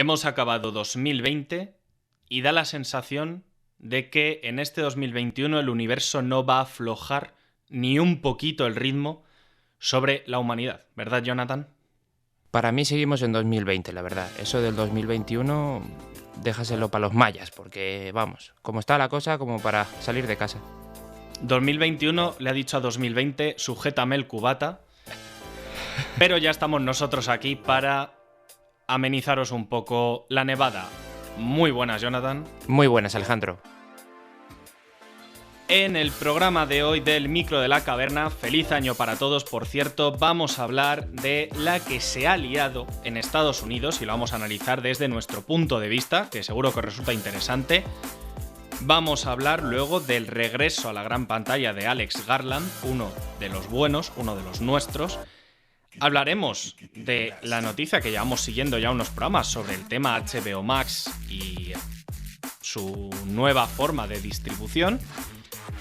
Hemos acabado 2020 y da la sensación de que en este 2021 el universo no va a aflojar ni un poquito el ritmo sobre la humanidad, ¿verdad, Jonathan? Para mí seguimos en 2020, la verdad. Eso del 2021, déjaselo para los mayas, porque vamos, como está la cosa, como para salir de casa. 2021 le ha dicho a 2020, sujétame el cubata, pero ya estamos nosotros aquí para amenizaros un poco la nevada. Muy buenas, Jonathan. Muy buenas, Alejandro. En el programa de hoy del Micro de la Caverna, feliz año para todos, por cierto, vamos a hablar de la que se ha liado en Estados Unidos y lo vamos a analizar desde nuestro punto de vista, que seguro que os resulta interesante. Vamos a hablar luego del regreso a la gran pantalla de Alex Garland, uno de los buenos, uno de los nuestros. Hablaremos de la noticia que llevamos siguiendo ya unos programas sobre el tema HBO Max y su nueva forma de distribución.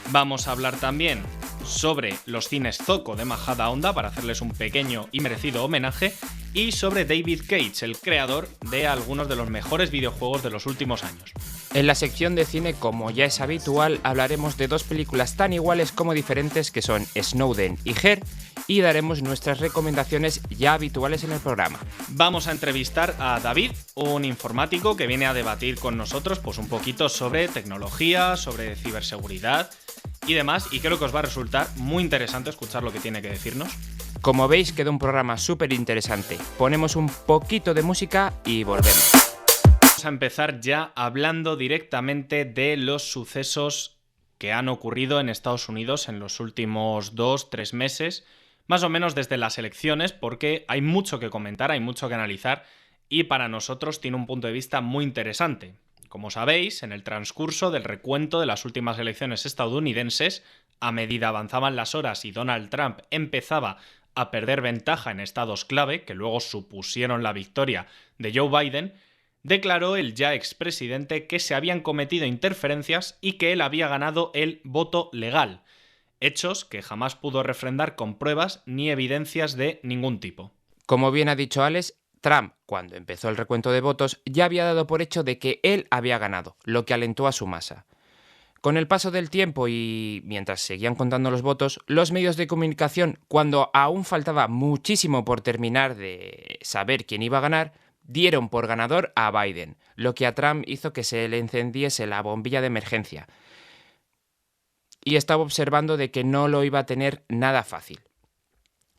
Vamos a hablar también sobre los cines Zoco de Majadahonda para hacerles un pequeño y merecido homenaje y sobre David Cage, el creador de algunos de los mejores videojuegos de los últimos años. En la sección de cine, como ya es habitual, hablaremos de dos películas tan iguales como diferentes que son Snowden y Her, y daremos nuestras recomendaciones ya habituales en el programa. Vamos a entrevistar a David, un informático que viene a debatir con nosotros pues un poquito sobre tecnología, sobre ciberseguridad y demás, y creo que os va a resultar muy interesante escuchar lo que tiene que decirnos. Como veis, queda un programa súper interesante. Ponemos un poquito de música y volvemos. Vamos a empezar ya hablando directamente de los sucesos que han ocurrido en Estados Unidos en los últimos 2-3 meses, más o menos desde las elecciones, porque hay mucho que comentar, hay mucho que analizar y para nosotros tiene un punto de vista muy interesante. Como sabéis, en el transcurso del recuento de las últimas elecciones estadounidenses, a medida avanzaban las horas y Donald Trump empezaba a perder ventaja en estados clave, que luego supusieron la victoria de Joe Biden, declaró el ya expresidente que se habían cometido interferencias y que él había ganado el voto legal, hechos que jamás pudo refrendar con pruebas ni evidencias de ningún tipo. Como bien ha dicho Alex, Trump, cuando empezó el recuento de votos, ya había dado por hecho de que él había ganado, lo que alentó a su masa. Con el paso del tiempo y mientras seguían contando los votos, los medios de comunicación, cuando aún faltaba muchísimo por terminar de saber quién iba a ganar, dieron por ganador a Biden, lo que a Trump hizo que se le encendiese la bombilla de emergencia. Y estaba observando de que no lo iba a tener nada fácil.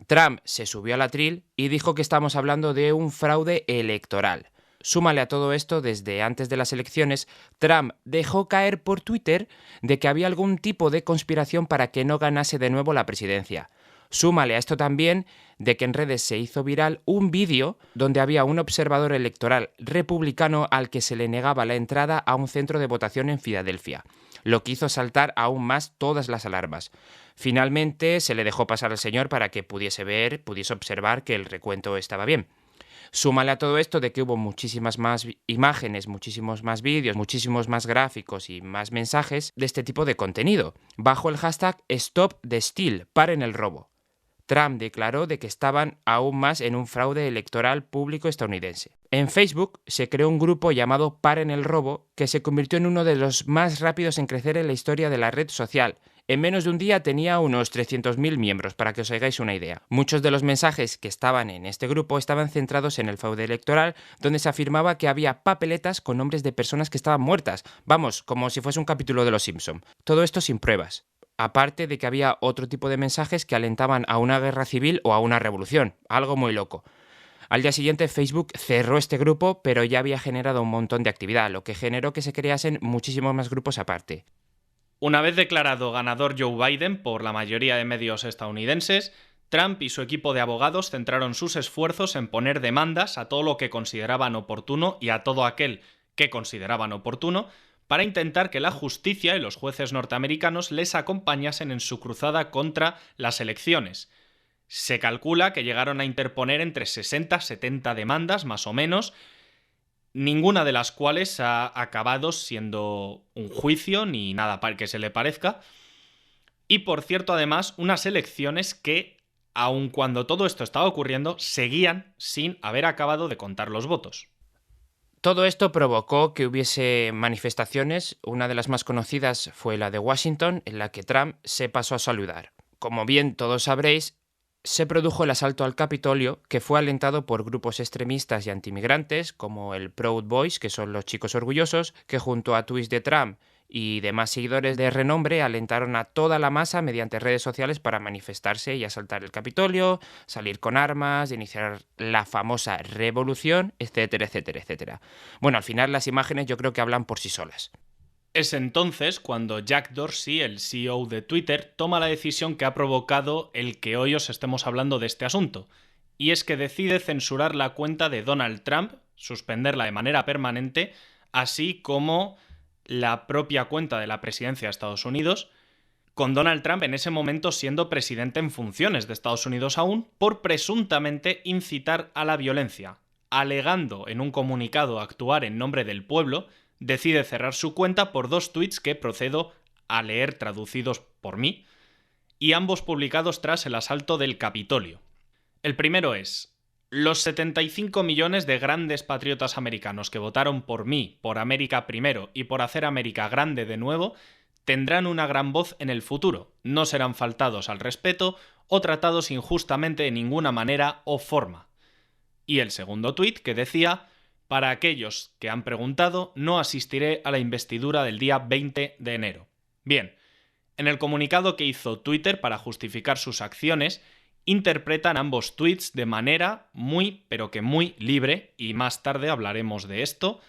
Trump se subió al atril y dijo que estamos hablando de un fraude electoral. Súmale a todo esto, desde antes de las elecciones, Trump dejó caer por Twitter de que había algún tipo de conspiración para que no ganase de nuevo la presidencia. Súmale a esto también de que en redes se hizo viral un vídeo donde había un observador electoral republicano al que se le negaba la entrada a un centro de votación en Filadelfia, lo que hizo saltar aún más todas las alarmas. Finalmente se le dejó pasar al señor para que pudiese observar que el recuento estaba bien. Súmale a todo esto de que hubo muchísimas más imágenes, muchísimos más vídeos, muchísimos más gráficos y más mensajes de este tipo de contenido, bajo el hashtag Stop the Steal, paren el robo. Trump declaró de que estaban aún más en un fraude electoral público estadounidense. En Facebook se creó un grupo llamado Paren el Robo, que se convirtió en uno de los más rápidos en crecer en la historia de la red social. En menos de un día tenía unos 300.000 miembros, para que os hagáis una idea. Muchos de los mensajes que estaban en este grupo estaban centrados en el fraude electoral, donde se afirmaba que había papeletas con nombres de personas que estaban muertas. Vamos, como si fuese un capítulo de Los Simpson. Todo esto sin pruebas. Aparte de que había otro tipo de mensajes que alentaban a una guerra civil o a una revolución. Algo muy loco. Al día siguiente Facebook cerró este grupo, pero ya había generado un montón de actividad, lo que generó que se creasen muchísimos más grupos aparte. Una vez declarado ganador Joe Biden por la mayoría de medios estadounidenses, Trump y su equipo de abogados centraron sus esfuerzos en poner demandas a todo lo que consideraban oportuno y a todo aquel que consideraban oportuno para intentar que la justicia y los jueces norteamericanos les acompañasen en su cruzada contra las elecciones. Se calcula que llegaron a interponer entre 60 y 70 demandas, más o menos, ninguna de las cuales ha acabado siendo un juicio ni nada que se le parezca. Y por cierto, además, unas elecciones que, aun cuando todo esto estaba ocurriendo, seguían sin haber acabado de contar los votos. Todo esto provocó que hubiese manifestaciones. Una de las más conocidas fue la de Washington, en la que Trump se pasó a saludar. Como bien todos sabréis, se produjo el asalto al Capitolio, que fue alentado por grupos extremistas y antimigrantes, como el Proud Boys, que son los chicos orgullosos, que junto a tweets de Trump y demás seguidores de renombre alentaron a toda la masa mediante redes sociales para manifestarse y asaltar el Capitolio, salir con armas, iniciar la famosa revolución, etcétera, etcétera, etcétera. Bueno, al final las imágenes yo creo que hablan por sí solas. Es entonces cuando Jack Dorsey, el CEO de Twitter, toma la decisión que ha provocado el que hoy os estemos hablando de este asunto, y es que decide censurar la cuenta de Donald Trump, suspenderla de manera permanente, así como la propia cuenta de la presidencia de Estados Unidos, con Donald Trump en ese momento siendo presidente en funciones de Estados Unidos aún, por presuntamente incitar a la violencia. Alegando en un comunicado actuar en nombre del pueblo, decide cerrar su cuenta por 2 tweets que procedo a leer traducidos por mí, y ambos publicados tras el asalto del Capitolio. El primero es: los 75 millones de grandes patriotas americanos que votaron por mí, por América primero y por hacer América grande de nuevo, tendrán una gran voz en el futuro, no serán faltados al respeto o tratados injustamente de ninguna manera o forma. Y el segundo tuit que decía: para aquellos que han preguntado, no asistiré a la investidura del día 20 de enero. Bien, en el comunicado que hizo Twitter para justificar sus acciones, interpretan ambos tweets de manera muy, pero que muy libre, y más tarde hablaremos de esto,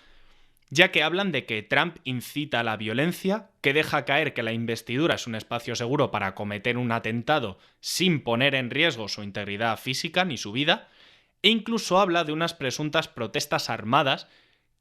ya que hablan de que Trump incita a la violencia, que deja caer que la investidura es un espacio seguro para cometer un atentado sin poner en riesgo su integridad física ni su vida, e incluso habla de unas presuntas protestas armadas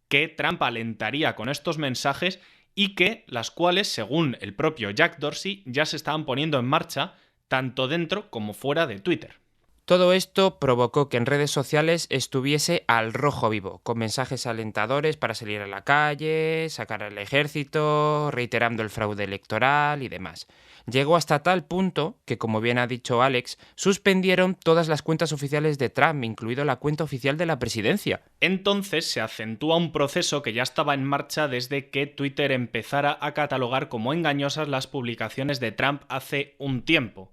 que Trump alentaría con estos mensajes y que las cuales, según el propio Jack Dorsey, ya se estaban poniendo en marcha tanto dentro como fuera de Twitter. Todo esto provocó que en redes sociales estuviese al rojo vivo, con mensajes alentadores para salir a la calle, sacar al ejército, reiterando el fraude electoral y demás. Llegó hasta tal punto que, como bien ha dicho Alex, suspendieron todas las cuentas oficiales de Trump, incluido la cuenta oficial de la presidencia. Entonces se acentúa un proceso que ya estaba en marcha desde que Twitter empezara a catalogar como engañosas las publicaciones de Trump hace un tiempo: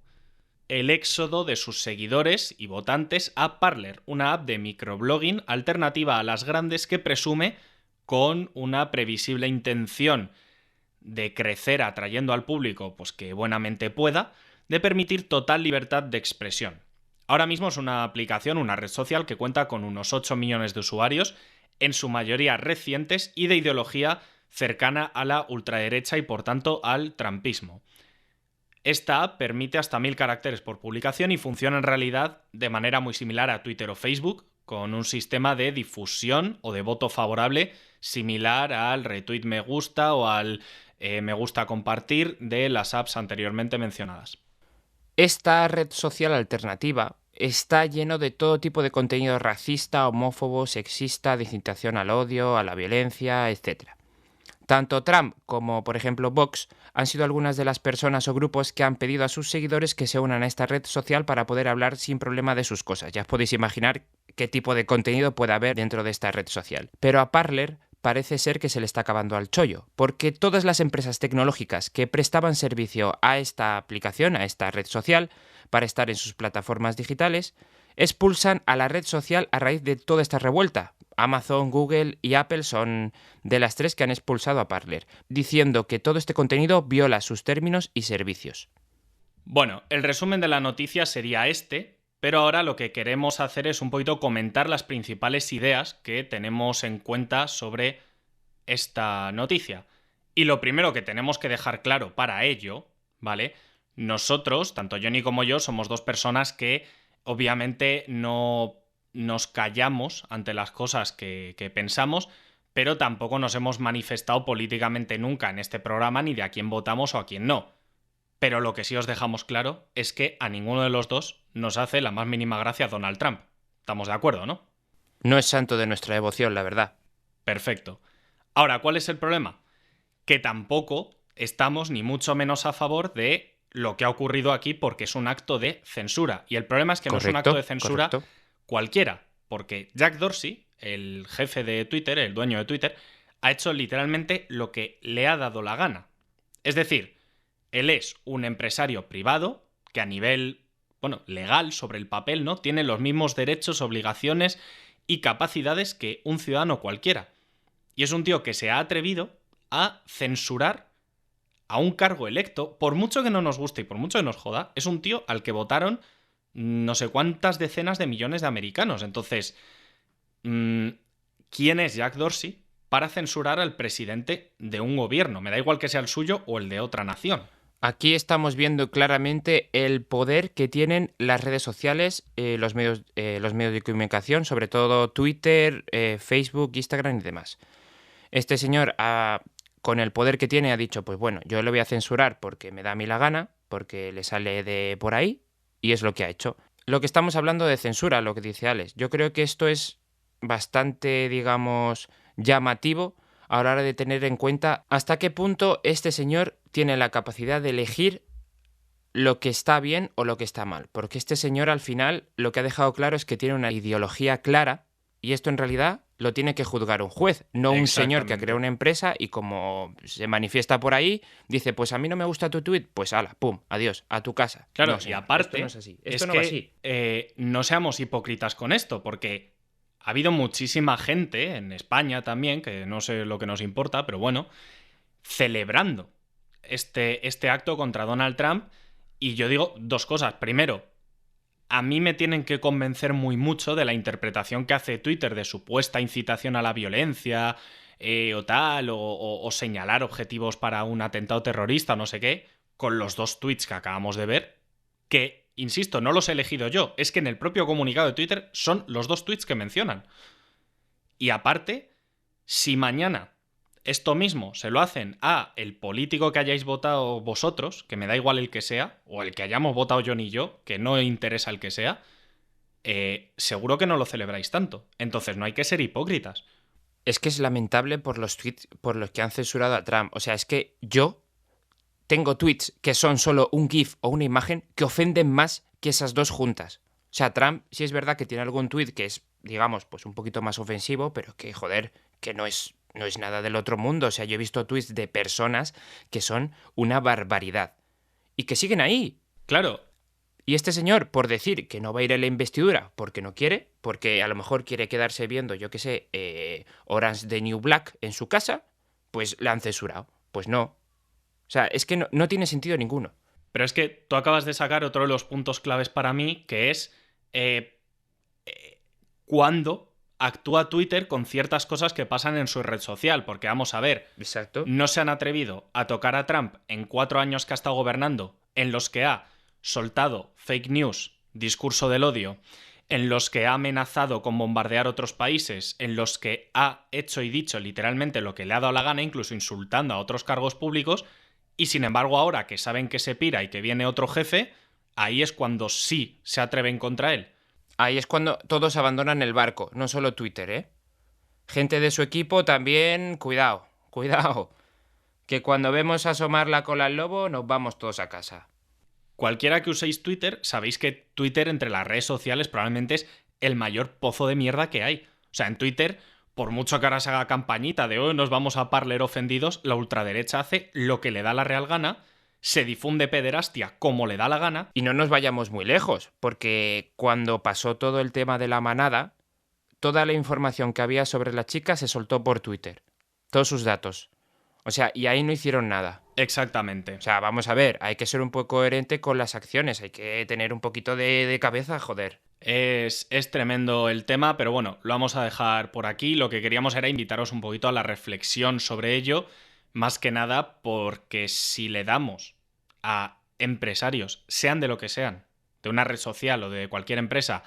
el éxodo de sus seguidores y votantes a Parler, una app de microblogging alternativa a las grandes que presume, con una previsible intención de crecer atrayendo al público pues que buenamente pueda, de permitir total libertad de expresión. Ahora mismo es una aplicación, una red social que cuenta con unos 8 millones de usuarios, en su mayoría recientes y de ideología cercana a la ultraderecha y por tanto al trumpismo. Esta app permite hasta 1000 caracteres por publicación y funciona en realidad de manera muy similar a Twitter o Facebook, con un sistema de difusión o de voto favorable similar al retweet me gusta o al me gusta compartir de las apps anteriormente mencionadas. Esta red social alternativa está lleno de todo tipo de contenido racista, homófobo, sexista, de incitación al odio, a la violencia, etc. Tanto Trump como, por ejemplo, Vox han sido algunas de las personas o grupos que han pedido a sus seguidores que se unan a esta red social para poder hablar sin problema de sus cosas. Ya os podéis imaginar qué tipo de contenido puede haber dentro de esta red social. Pero a Parler parece ser que se le está acabando al chollo, porque todas las empresas tecnológicas que prestaban servicio a esta aplicación, a esta red social, para estar en sus plataformas digitales, expulsan a la red social a raíz de toda esta revuelta. Amazon, Google y Apple son de las 3 que han expulsado a Parler, diciendo que todo este contenido viola sus términos y servicios. Bueno, el resumen de la noticia sería este, pero ahora lo que queremos hacer es un poquito comentar las principales ideas que tenemos en cuenta sobre esta noticia. Y lo primero que tenemos que dejar claro para ello, ¿vale? Nosotros, tanto Johnny como yo, somos 2 personas que obviamente no nos callamos ante las cosas que pensamos, pero tampoco nos hemos manifestado políticamente nunca en este programa ni de a quién votamos o a quién no. Pero lo que sí os dejamos claro es que a ninguno de los dos nos hace la más mínima gracia Donald Trump. ¿Estamos de acuerdo, no? No es santo de nuestra devoción, la verdad. Perfecto. Ahora, ¿cuál es el problema? Que tampoco estamos ni mucho menos a favor de lo que ha ocurrido aquí porque es un acto de censura. Y el problema es que no es un acto de censura cualquiera, porque Jack Dorsey el jefe de Twitter, el dueño de Twitter, ha hecho literalmente lo que le ha dado la gana. Es decir, él es un empresario privado que a nivel, legal, sobre el papel, ¿no?, tiene los mismos derechos, obligaciones y capacidades que un ciudadano cualquiera. Y es un tío que se ha atrevido a censurar a un cargo electo, por mucho que no nos guste y por mucho que nos joda, es un tío al que votaron no sé cuántas decenas de millones de americanos. Entonces, ¿quién es Jack Dorsey para censurar al presidente de un gobierno? Me da igual que sea el suyo o el de otra nación. Aquí estamos viendo claramente el poder que tienen las redes sociales, los medios de comunicación, sobre todo Twitter, Facebook, Instagram y demás. Este señor, con el poder que tiene, ha dicho, pues bueno, yo lo voy a censurar porque me da a mí la gana, porque le sale de por ahí, y es lo que ha hecho. Lo que estamos hablando de censura, lo que dice Alex, yo creo que esto es bastante, digamos, llamativo a la hora de tener en cuenta hasta qué punto este señor tiene la capacidad de elegir lo que está bien o lo que está mal. Porque este señor al final lo que ha dejado claro es que tiene una ideología clara y esto en realidad lo tiene que juzgar un juez, no un señor que ha creado una empresa y como se manifiesta por ahí, dice, pues a mí no me gusta tu tuit, pues ala, pum, adiós, a tu casa. Claro, no, señor, y aparte, esto no es así. Esto no va así. No seamos hipócritas con esto, porque ha habido muchísima gente, en España también, que no sé lo que nos importa, pero bueno, celebrando este acto contra Donald Trump. Y yo digo dos cosas. Primero, a mí me tienen que convencer muy mucho de la interpretación que hace Twitter de supuesta incitación a la violencia o tal, o señalar objetivos para un atentado terrorista o no sé qué, con los dos tweets que acabamos de ver, que, insisto, no los he elegido yo, es que en el propio comunicado de Twitter son los dos tweets que mencionan. Y aparte, si mañana esto mismo se lo hacen a el político que hayáis votado vosotros, que me da igual el que sea, o el que hayamos votado John y yo, que no interesa el que sea, seguro que no lo celebráis tanto. Entonces no hay que ser hipócritas. Es que es lamentable por los tweets por los que han censurado a Trump. O sea, es que yo tengo tweets que son solo un GIF o una imagen que ofenden más que esas dos juntas. O sea, Trump sí es verdad que tiene algún tweet que es, digamos, pues un poquito más ofensivo, pero que, joder, que no es nada del otro mundo. O sea, yo he visto tweets de personas que son una barbaridad. Y que siguen ahí. Claro. Y este señor, por decir que no va a ir a la investidura porque no quiere, porque a lo mejor quiere quedarse viendo, yo qué sé, Orange de New Black en su casa, pues la han censurado. Pues no. O sea, es que no tiene sentido ninguno. Pero es que tú acabas de sacar otro de los puntos claves para mí, que es cuándo actúa Twitter con ciertas cosas que pasan en su red social. Porque vamos a ver, exacto, no se han atrevido a tocar a Trump en 4 años que ha estado gobernando, en los que ha soltado fake news, discurso del odio, en los que ha amenazado con bombardear otros países, en los que ha hecho y dicho literalmente lo que le ha dado la gana, incluso insultando a otros cargos públicos, y sin embargo ahora que saben que se pira y que viene otro jefe, ahí es cuando sí se atreven contra él. Ahí es cuando todos abandonan el barco, no solo Twitter, ¿eh? Gente de su equipo también, cuidado, que cuando vemos asomar la cola al lobo nos vamos todos a casa. Cualquiera que uséis Twitter, sabéis que Twitter entre las redes sociales probablemente es el mayor pozo de mierda que hay. O sea, en Twitter, por mucho que ahora se haga campañita de hoy nos vamos a Parler ofendidos, la ultraderecha hace lo que le da la real gana, se difunde pederastia como le da la gana. Y no nos vayamos muy lejos, porque cuando pasó todo el tema de la manada, toda la información que había sobre la chica se soltó por Twitter. Todos sus datos. O sea, y ahí no hicieron nada. Exactamente. O sea, vamos a ver, hay que ser un poco coherente con las acciones, hay que tener un poquito de cabeza, joder. Es tremendo el tema, pero bueno, lo vamos a dejar por aquí. Lo que queríamos era invitaros un poquito a la reflexión sobre ello, más que nada porque si le damos a empresarios, sean de lo que sean, de una red social o de cualquier empresa,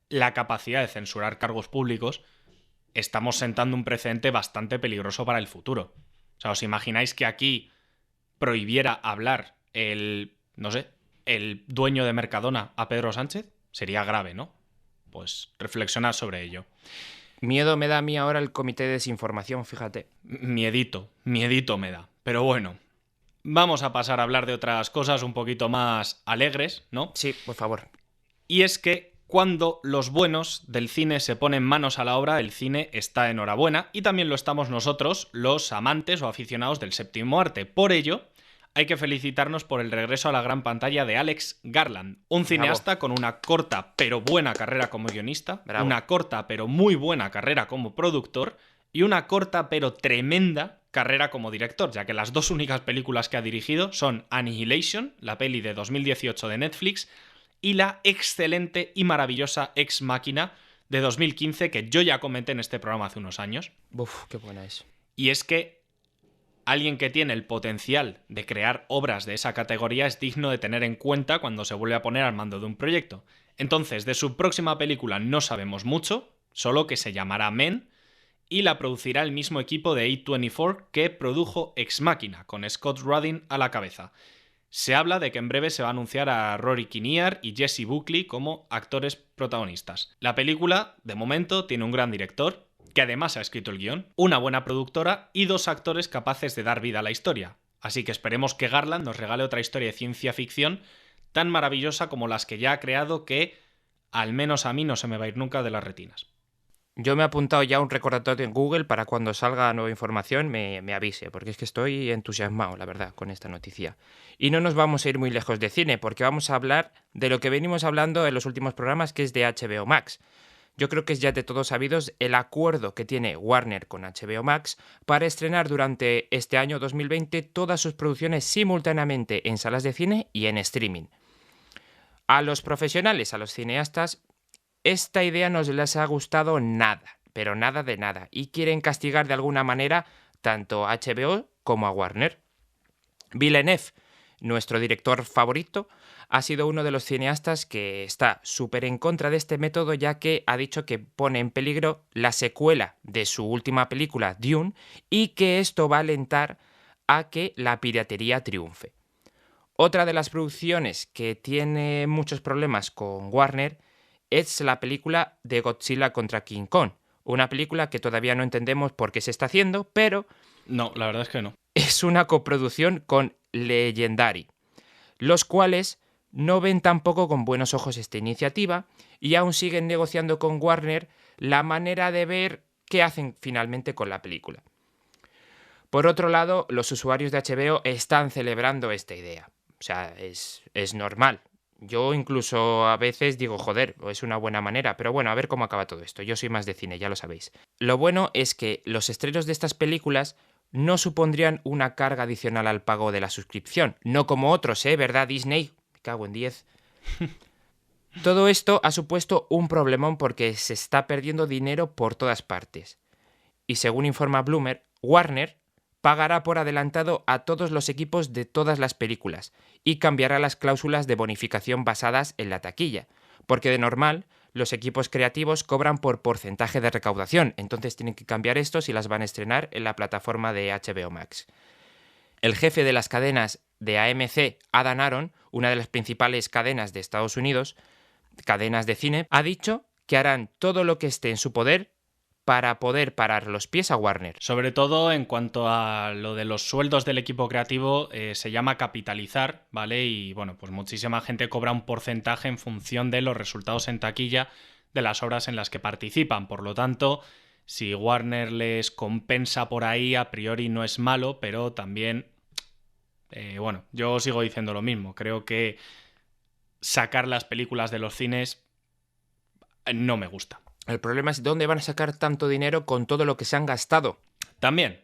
la capacidad de censurar cargos públicos, estamos sentando un precedente bastante peligroso para el futuro. O sea, ¿os imagináis que aquí prohibiera hablar el dueño de Mercadona a Pedro Sánchez? Sería grave, ¿no? Pues reflexionad sobre ello. Miedo me da a mí ahora el comité de desinformación, fíjate. Miedito me da. Pero bueno, vamos a pasar a hablar de otras cosas un poquito más alegres, ¿no? Sí, por favor. Y es que cuando los buenos del cine se ponen manos a la obra, el cine está enhorabuena, y también lo estamos nosotros, los amantes o aficionados del séptimo arte. Por ello, hay que felicitarnos por el regreso a la gran pantalla de Alex Garland, un cineasta con una corta pero buena carrera como guionista, una corta pero muy buena carrera como productor y una corta pero tremenda carrera como director, ya que las dos únicas películas que ha dirigido son Annihilation, la peli de 2018 de Netflix, y la excelente y maravillosa Ex Machina de 2015, que yo ya comenté en este programa hace unos años. Uf, qué buena es. Y es que alguien que tiene el potencial de crear obras de esa categoría es digno de tener en cuenta cuando se vuelve a poner al mando de un proyecto. Entonces, de su próxima película no sabemos mucho, solo que se llamará Men, y la producirá el mismo equipo de A24 que produjo Ex Machina, con Scott Rudin a la cabeza. Se habla de que en breve se va a anunciar a Rory Kinnear y Jessie Buckley como actores protagonistas. La película, de momento, tiene un gran director, que además ha escrito el guión, una buena productora y dos actores capaces de dar vida a la historia. Así que esperemos que Garland nos regale otra historia de ciencia ficción tan maravillosa como las que ya ha creado, que al menos a mí no se me va a ir nunca de las retinas. Yo me he apuntado ya un recordatorio en Google para cuando salga nueva información me avise, porque es que estoy entusiasmado, la verdad, con esta noticia. Y no nos vamos a ir muy lejos de cine, porque vamos a hablar de lo que venimos hablando en los últimos programas, que es de HBO Max. Yo creo que es ya de todos sabidos el acuerdo que tiene Warner con HBO Max para estrenar durante este año 2020 todas sus producciones simultáneamente en salas de cine y en streaming. A los profesionales, a los cineastas, esta idea no les ha gustado nada, pero nada de nada, y quieren castigar de alguna manera tanto a HBO como a Warner. Villeneuve, nuestro director favorito, ha sido uno de los cineastas que está súper en contra de este método, ya que ha dicho que pone en peligro la secuela de su última película, Dune, y que esto va a alentar a que la piratería triunfe. Otra de las producciones que tiene muchos problemas con Warner es la película de Godzilla contra King Kong, una película que todavía no entendemos por qué se está haciendo, pero no, la verdad es que no. Es una coproducción con Legendary, los cuales no ven tampoco con buenos ojos esta iniciativa y aún siguen negociando con Warner la manera de ver qué hacen finalmente con la película. Por otro lado, los usuarios de HBO están celebrando esta idea. O sea, es normal. Yo incluso a veces digo, joder, es una buena manera, pero bueno, a ver cómo acaba todo esto. Yo soy más de cine, ya lo sabéis. Lo bueno es que los estrenos de estas películas no supondrían una carga adicional al pago de la suscripción. No como otros, ¿verdad, Disney? Me cago en 10. Todo esto ha supuesto un problemón porque se está perdiendo dinero por todas partes. Y según informa Bloomer, Warner pagará por adelantado a todos los equipos de todas las películas y cambiará las cláusulas de bonificación basadas en la taquilla, porque de normal los equipos creativos cobran por porcentaje de recaudación, entonces tienen que cambiar esto si las van a estrenar en la plataforma de HBO Max. El jefe de las cadenas de AMC, Adam Aron, una de las principales cadenas de Estados Unidos, cadenas de cine, ha dicho que harán todo lo que esté en su poder para poder parar los pies a Warner. Sobre todo en cuanto a lo de los sueldos del equipo creativo, se llama capitalizar, ¿vale? Y bueno, pues muchísima gente cobra un porcentaje en función de los resultados en taquilla de las obras en las que participan. Por lo tanto, si Warner les compensa por ahí, a priori no es malo, pero también, bueno, yo sigo diciendo lo mismo. Creo que sacar las películas de los cines no me gusta. El problema es dónde van a sacar tanto dinero con todo lo que se han gastado. También.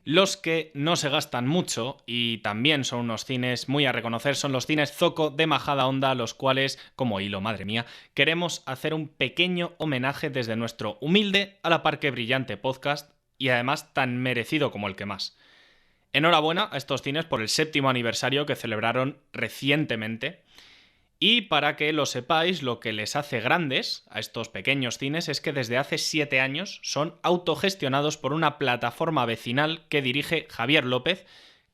Los que no se gastan mucho y también son unos cines muy a reconocer son los cines Zoco de Majadahonda, a los cuales, como hilo, madre mía, queremos hacer un pequeño homenaje desde nuestro humilde a la par que brillante podcast y además tan merecido como el que más. Enhorabuena a estos cines por el 7º aniversario que celebraron recientemente. Y para que lo sepáis, lo que les hace grandes a estos pequeños cines es que desde hace 7 años son autogestionados por una plataforma vecinal que dirige Javier López,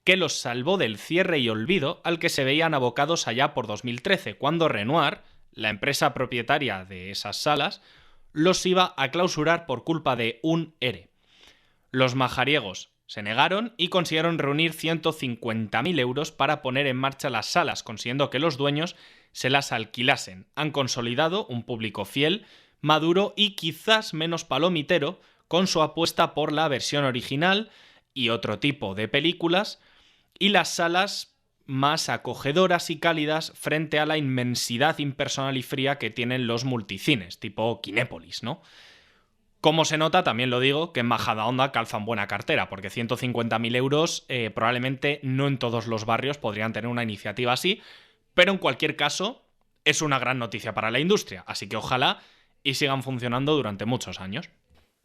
que los salvó del cierre y olvido al que se veían abocados allá por 2013, cuando Renoir, la empresa propietaria de esas salas, los iba a clausurar por culpa de un ERE. Los majariegos se negaron y consiguieron reunir 150.000 euros para poner en marcha las salas, consiguiendo que los dueños se las alquilasen. Han consolidado un público fiel, maduro y quizás menos palomitero con su apuesta por la versión original y otro tipo de películas, y las salas más acogedoras y cálidas frente a la inmensidad impersonal y fría que tienen los multicines, tipo Kinépolis, ¿no? Como se nota, también lo digo, que en Majadahonda calzan buena cartera, porque 150.000 euros probablemente no en todos los barrios podrían tener una iniciativa así, pero en cualquier caso es una gran noticia para la industria, así que ojalá y sigan funcionando durante muchos años.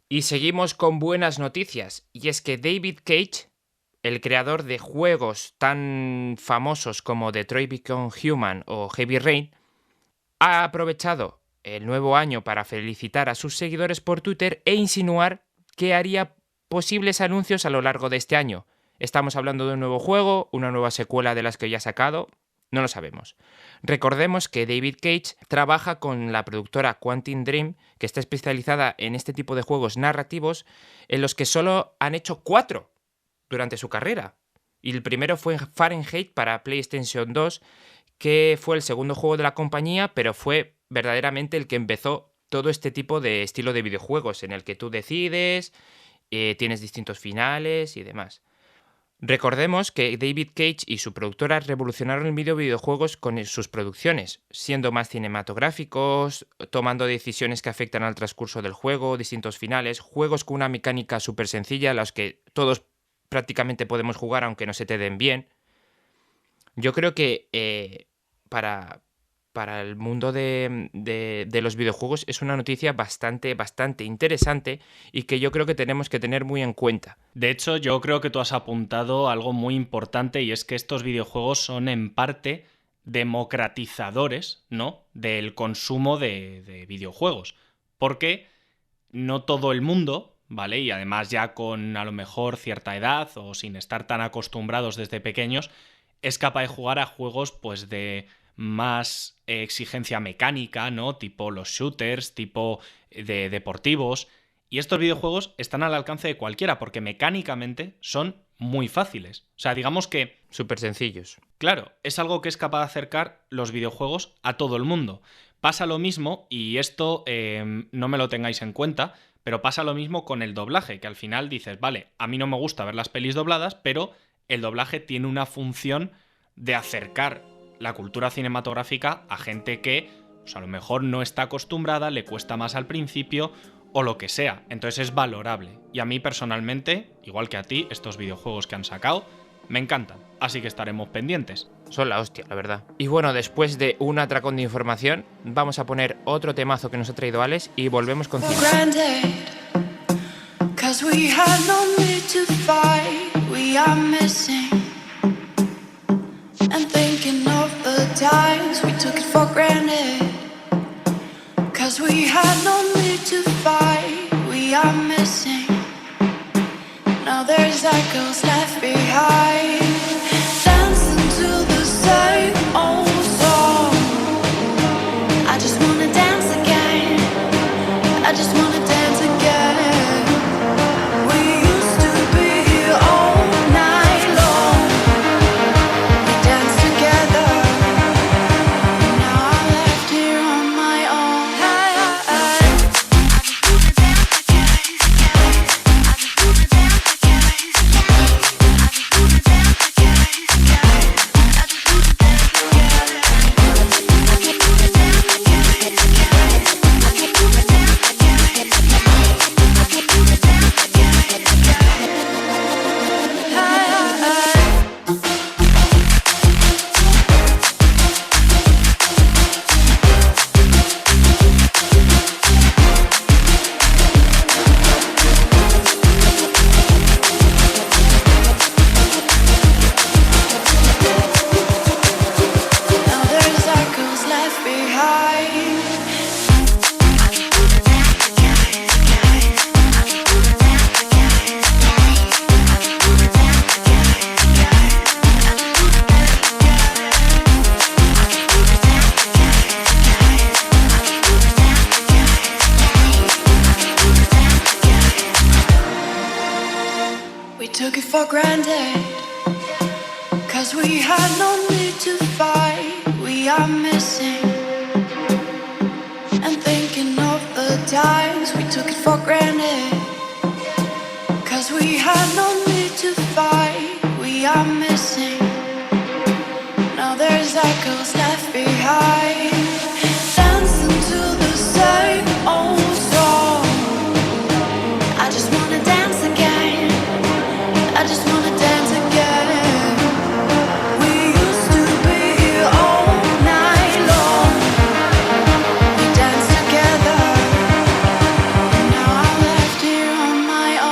Y seguimos con buenas noticias, y es que David Cage, el creador de juegos tan famosos como Detroit Become Human o Heavy Rain, ha aprovechado el nuevo año para felicitar a sus seguidores por Twitter e insinuar que haría posibles anuncios a lo largo de este año. Estamos hablando de un nuevo juego, una nueva secuela de las que ya ha sacado, no lo sabemos. Recordemos que David Cage trabaja con la productora Quantic Dream, que está especializada en este tipo de juegos narrativos, en los que solo han hecho 4 durante su carrera. Y el primero fue Fahrenheit para PlayStation 2, que fue el segundo juego de la compañía, pero fue verdaderamente el que empezó todo este tipo de estilo de videojuegos, en el que tú decides, tienes distintos finales y demás. Recordemos que David Cage y su productora revolucionaron el videojuegos con sus producciones, siendo más cinematográficos, tomando decisiones que afectan al transcurso del juego, distintos finales, juegos con una mecánica súper sencilla, a los que todos prácticamente podemos jugar aunque no se te den bien. Yo creo que para el mundo de los videojuegos es una noticia bastante interesante y que yo creo que tenemos que tener muy en cuenta. De hecho, yo creo que tú has apuntado algo muy importante, y es que estos videojuegos son en parte democratizadores, ¿no?, del consumo de videojuegos. Porque no todo el mundo, ¿vale?, y además ya con a lo mejor cierta edad o sin estar tan acostumbrados desde pequeños, es capaz de jugar a juegos pues de más exigencia mecánica, ¿no?, tipo los shooters, tipo de deportivos. Y estos videojuegos están al alcance de cualquiera porque mecánicamente son muy fáciles. O sea, digamos que... súper sencillos. Claro, es algo que es capaz de acercar los videojuegos a todo el mundo. Pasa lo mismo, y esto no me lo tengáis en cuenta, pero pasa lo mismo con el doblaje, que al final dices, vale, a mí no me gusta ver las pelis dobladas, pero el doblaje tiene una función de acercar la cultura cinematográfica a gente que pues a lo mejor no está acostumbrada, le cuesta más al principio o lo que sea. Entonces es valorable. Y a mí personalmente, igual que a ti, estos videojuegos que han sacado me encantan. Así que estaremos pendientes. Son la hostia, la verdad. Y bueno, después de un atracón de información, vamos a poner otro temazo que nos ha traído Alex y volvemos con cine. And thinking of the times we took it for granted. Cause we had no need to fight, we are missing. Now there's echoes left behind. Dancing to the same old song. I just wanna dance again. I just wanna dance again. We used to be here all night long. We danced together. Now I'm left here on my own. Took it for granted, cause we had no need to fight, we we are missing. And thinking of the times we took it for granted. 'Cause we had no need to fight, we are missing. Now there's echoes left behind. Dancing to the same old song. I just wanna dance again. I just wanna dance again. We used to be here all night long. We danced together. Now I'm left here on my own.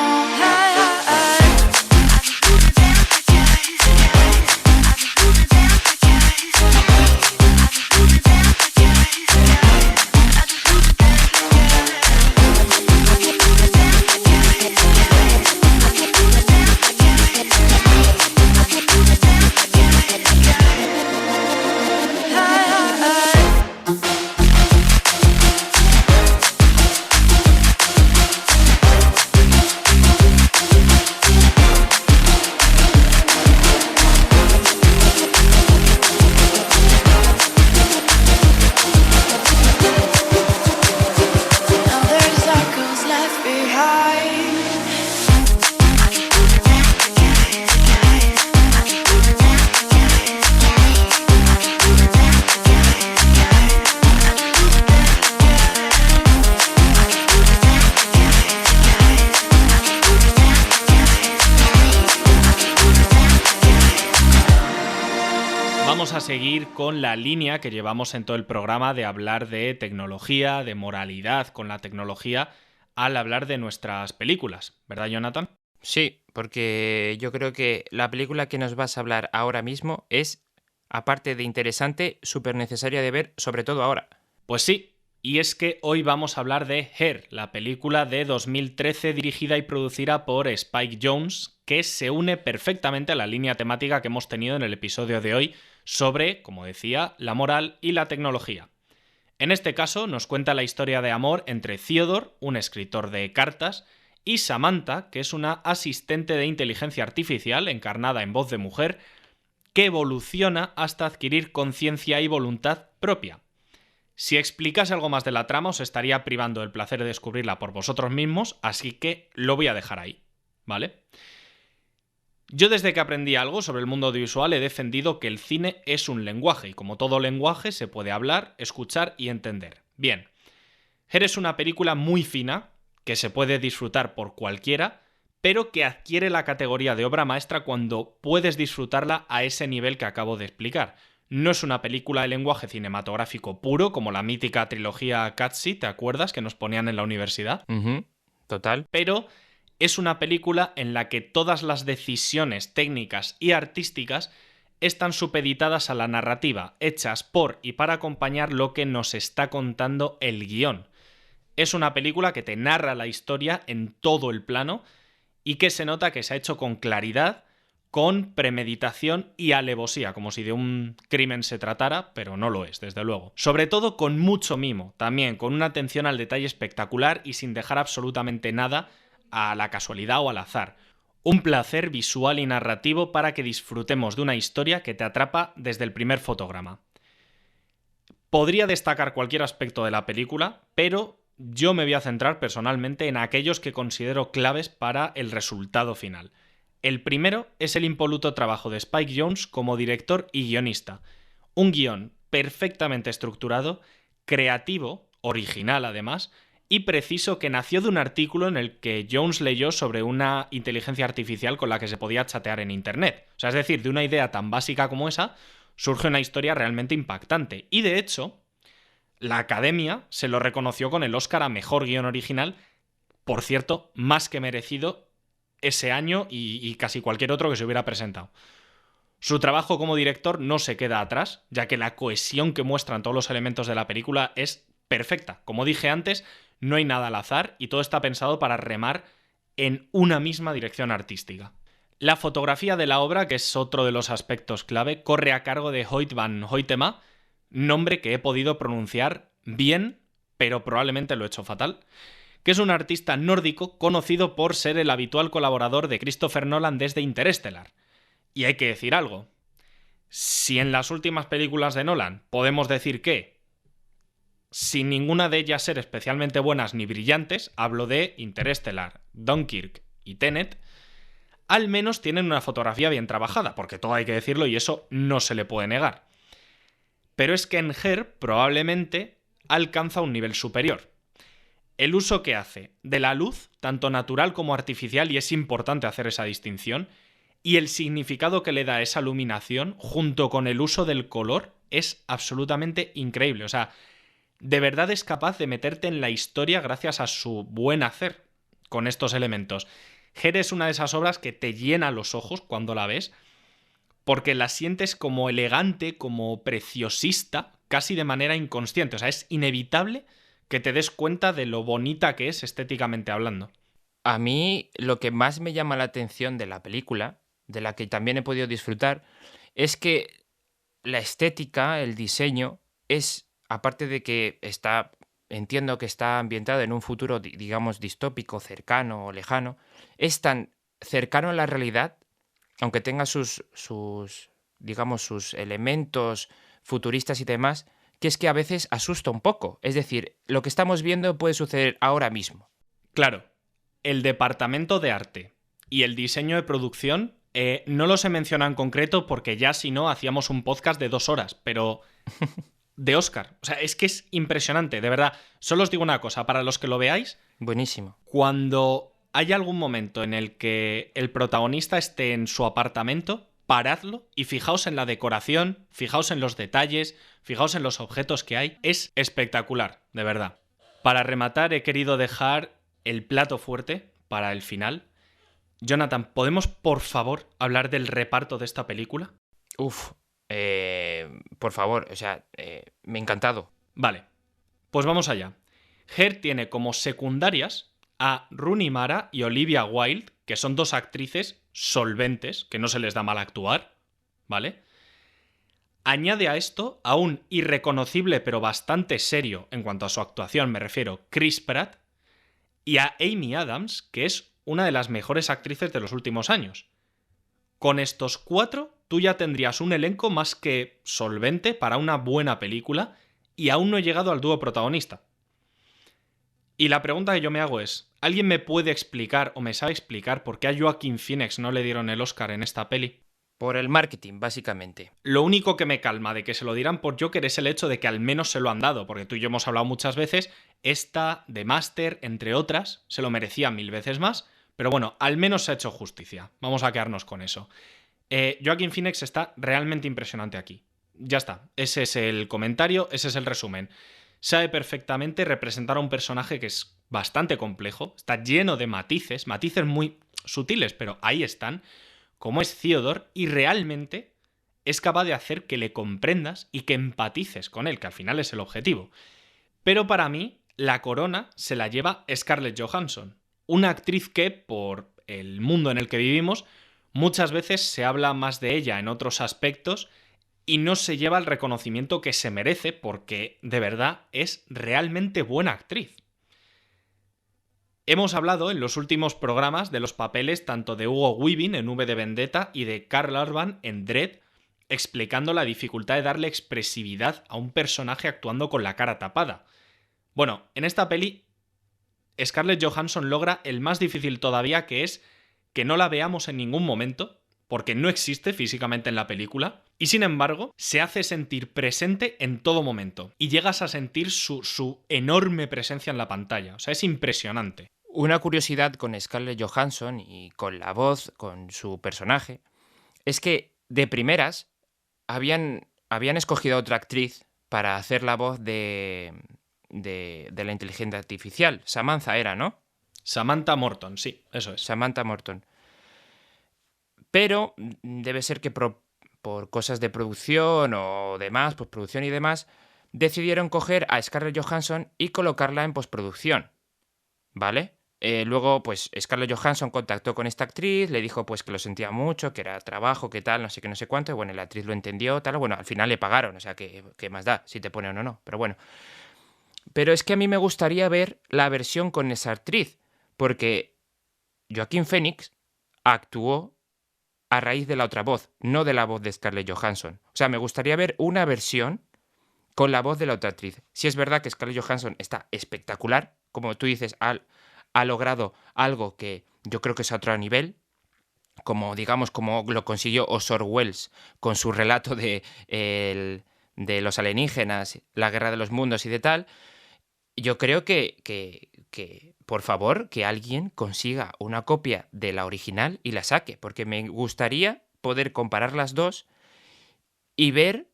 Now there's echoes left behind. Vamos a seguir con la línea que llevamos en todo el programa de hablar de tecnología, de moralidad con la tecnología, al hablar de nuestras películas, ¿verdad, Jonathan? Sí, porque yo creo que la película que nos vas a hablar ahora mismo es, aparte de interesante, súper necesaria de ver, sobre todo ahora. Pues sí, y es que hoy vamos a hablar de Her, la película de 2013 dirigida y producida por Spike Jonze, que se une perfectamente a la línea temática que hemos tenido en el episodio de hoy sobre, como decía, la moral y la tecnología. En este caso nos cuenta la historia de amor entre Theodore, un escritor de cartas, y Samantha, que es una asistente de inteligencia artificial encarnada en voz de mujer, que evoluciona hasta adquirir conciencia y voluntad propia. Si explicase algo más de la trama os estaría privando del placer de descubrirla por vosotros mismos, así que lo voy a dejar ahí, ¿vale? Yo desde que aprendí algo sobre el mundo audiovisual he defendido que el cine es un lenguaje y como todo lenguaje se puede hablar, escuchar y entender. Bien, Her es una película muy fina que se puede disfrutar por cualquiera, pero que adquiere la categoría de obra maestra cuando puedes disfrutarla a ese nivel que acabo de explicar. No es una película de lenguaje cinematográfico puro como la mítica trilogía Qatsi, ¿te acuerdas? Que nos ponían en la universidad. Total. Pero es una película en la que todas las decisiones técnicas y artísticas están supeditadas a la narrativa, hechas por y para acompañar lo que nos está contando el guión. Es una película que te narra la historia en todo el plano y que se nota que se ha hecho con claridad, con premeditación y alevosía, como si de un crimen se tratara, pero no lo es, desde luego. Sobre todo con mucho mimo, también con una atención al detalle espectacular y sin dejar absolutamente nada a la casualidad o al azar. Un placer visual y narrativo para que disfrutemos de una historia que te atrapa desde el primer fotograma. Podría destacar cualquier aspecto de la película, pero yo me voy a centrar personalmente en aquellos que considero claves para el resultado final. El primero es el impoluto trabajo de Spike Jonze como director y guionista. Un guión perfectamente estructurado, creativo, original además, y preciso, que nació de un artículo en el que Jonze leyó sobre una inteligencia artificial con la que se podía chatear en internet. O sea, es decir, de una idea tan básica como esa, surge una historia realmente impactante. Y de hecho, la Academia se lo reconoció con el Oscar a Mejor Guión Original, por cierto, más que merecido ese año y casi cualquier otro que se hubiera presentado. Su trabajo como director no se queda atrás, ya que la cohesión que muestran todos los elementos de la película es perfecta. Como dije antes, no hay nada al azar y todo está pensado para remar en una misma dirección artística. La fotografía de la obra, que es otro de los aspectos clave, corre a cargo de Hoyt van Hoytema, nombre que he podido pronunciar bien, pero probablemente lo he hecho fatal, que es un artista nórdico conocido por ser el habitual colaborador de Christopher Nolan desde Interestelar. Y hay que decir algo. Si en las últimas películas de Nolan podemos decir que, sin ninguna de ellas ser especialmente buenas ni brillantes, hablo de Interstellar, Dunkirk y Tenet, al menos tienen una fotografía bien trabajada, porque todo hay que decirlo y eso no se le puede negar. Pero es que en Her probablemente alcanza un nivel superior. El uso que hace de la luz, tanto natural como artificial, y es importante hacer esa distinción, y el significado que le da a esa iluminación, junto con el uso del color, es absolutamente increíble. O sea, de verdad es capaz de meterte en la historia gracias a su buen hacer con estos elementos. Her es una de esas obras que te llena los ojos cuando la ves, porque la sientes como elegante, como preciosista, casi de manera inconsciente. O sea, es inevitable que te des cuenta de lo bonita que es estéticamente hablando. A mí lo que más me llama la atención de la película, de la que también he podido disfrutar, es que la estética, el diseño, es, aparte de que entiendo que está ambientado en un futuro, digamos, distópico, cercano o lejano, es tan cercano a la realidad, aunque tenga digamos, sus elementos futuristas y demás, que es que a veces asusta un poco. Es decir, lo que estamos viendo puede suceder ahora mismo. Claro, el departamento de arte y el diseño de producción no los he mencionado en concreto porque ya si no hacíamos un podcast de 2 horas, pero de Oscar. O sea, es que es impresionante, de verdad. Solo os digo una cosa, para los que lo veáis, Buenísimo. cuando hay algún momento en el que el protagonista esté en su apartamento, paradlo y fijaos en la decoración, fijaos en los detalles, fijaos en los objetos que hay. Es espectacular, de verdad. Para rematar, he querido dejar el plato fuerte para el final. Jonathan, ¿podemos por favor hablar del reparto de esta película? Uf, por favor, o sea, me ha encantado. Vale, pues vamos allá. Her tiene como secundarias a Rooney Mara y Olivia Wilde, que son 2 actrices solventes, que no se les da mal actuar, ¿vale? Añade a esto a un irreconocible pero bastante serio en cuanto a su actuación, me refiero, Chris Pratt, y a Amy Adams, que es una de las mejores actrices de los últimos años. Con estos 4, tú ya tendrías un elenco más que solvente para una buena película y aún no he llegado al dúo protagonista. Y la pregunta que yo me hago es, ¿alguien me puede explicar o me sabe explicar por qué a Joaquin Phoenix no le dieron el Oscar en esta peli? Por el marketing, básicamente. Lo único que me calma de que se lo dieran por Joker es el hecho de que al menos se lo han dado, porque tú y yo hemos hablado muchas veces, esta, The Master, entre otras, se lo merecía 1000 veces más, pero bueno, al menos se ha hecho justicia. Vamos a quedarnos con eso. Joaquin Phoenix está realmente impresionante aquí. Ya está, ese es el comentario, ese es el resumen. Sabe perfectamente representar a un personaje que es bastante complejo, está lleno de matices muy sutiles, pero ahí están, como es Theodore, y realmente es capaz de hacer que le comprendas y que empatices con él, que al final es el objetivo. Pero para mí, la corona se la lleva Scarlett Johansson, una actriz que, por el mundo en el que vivimos, muchas veces se habla más de ella en otros aspectos y no se lleva el reconocimiento que se merece porque, de verdad, es realmente buena actriz. Hemos hablado en los últimos programas de los papeles tanto de Hugo Weaving en V de Vendetta y de Karl Urban en Dredd, explicando la dificultad de darle expresividad a un personaje actuando con la cara tapada. Bueno, en esta peli, Scarlett Johansson logra el más difícil todavía, que es que no la veamos en ningún momento, porque no existe físicamente en la película, y sin embargo se hace sentir presente en todo momento, y llegas a sentir su enorme presencia en la pantalla. O sea, es impresionante. Una curiosidad con Scarlett Johansson y con la voz, con su personaje, es que de primeras habían escogido a otra actriz para hacer la voz de la inteligencia artificial. Samantha era, ¿no? Samantha Morton, sí, eso es. Samantha Morton. Pero debe ser que por cosas de producción o demás, postproducción y demás, decidieron coger a Scarlett Johansson y colocarla en postproducción, ¿vale? Luego, pues, Scarlett Johansson contactó con esta actriz, le dijo, pues, que lo sentía mucho, que era trabajo, que tal, no sé qué, no sé cuánto, y bueno, la actriz lo entendió, tal, bueno, al final le pagaron, o sea, ¿qué más da? Si te ponen o no, pero bueno. Pero es que a mí me gustaría ver la versión con esa actriz, porque Joaquin Phoenix actuó a raíz de la otra voz, no de la voz de Scarlett Johansson. O sea, me gustaría ver una versión con la voz de la otra actriz. Si es verdad que Scarlett Johansson está espectacular, como tú dices, ha logrado algo que yo creo que es a otro nivel, como lo consiguió Orson Welles con su relato de los alienígenas, la guerra de los mundos y de tal. Yo creo que, por favor, que alguien consiga una copia de la original y la saque, porque me gustaría poder comparar las dos y ver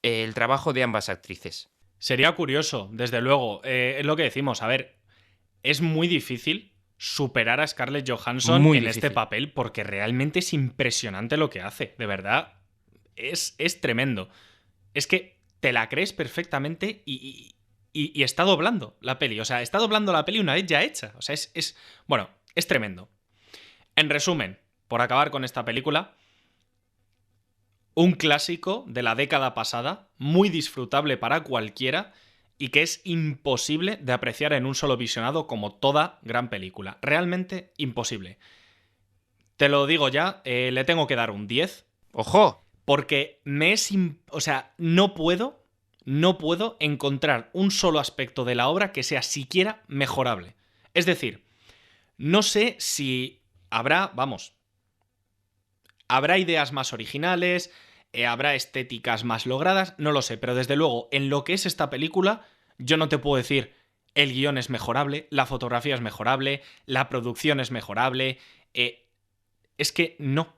el trabajo de ambas actrices. Sería curioso, desde luego. Es lo que decimos, a ver, es muy difícil superar a Scarlett Johansson Muy en difícil. este papel porque realmente es impresionante lo que hace, de verdad. Es tremendo. Es que te la crees perfectamente y está doblando la peli. O sea, está doblando la peli una vez ya hecha. O sea, bueno, es tremendo. En resumen, por acabar con esta película, un clásico de la década pasada, muy disfrutable para cualquiera y que es imposible de apreciar en un solo visionado como toda gran película. Realmente imposible. Te lo digo ya, le tengo que dar un 10. ¡Ojo! Porque o sea, no puedo encontrar un solo aspecto de la obra que sea siquiera mejorable. Es decir, no sé si habrá ideas más originales, habrá estéticas más logradas, no lo sé, pero desde luego, en lo que es esta película, yo no te puedo decir el guión es mejorable, la fotografía es mejorable, la producción es mejorable, es que no.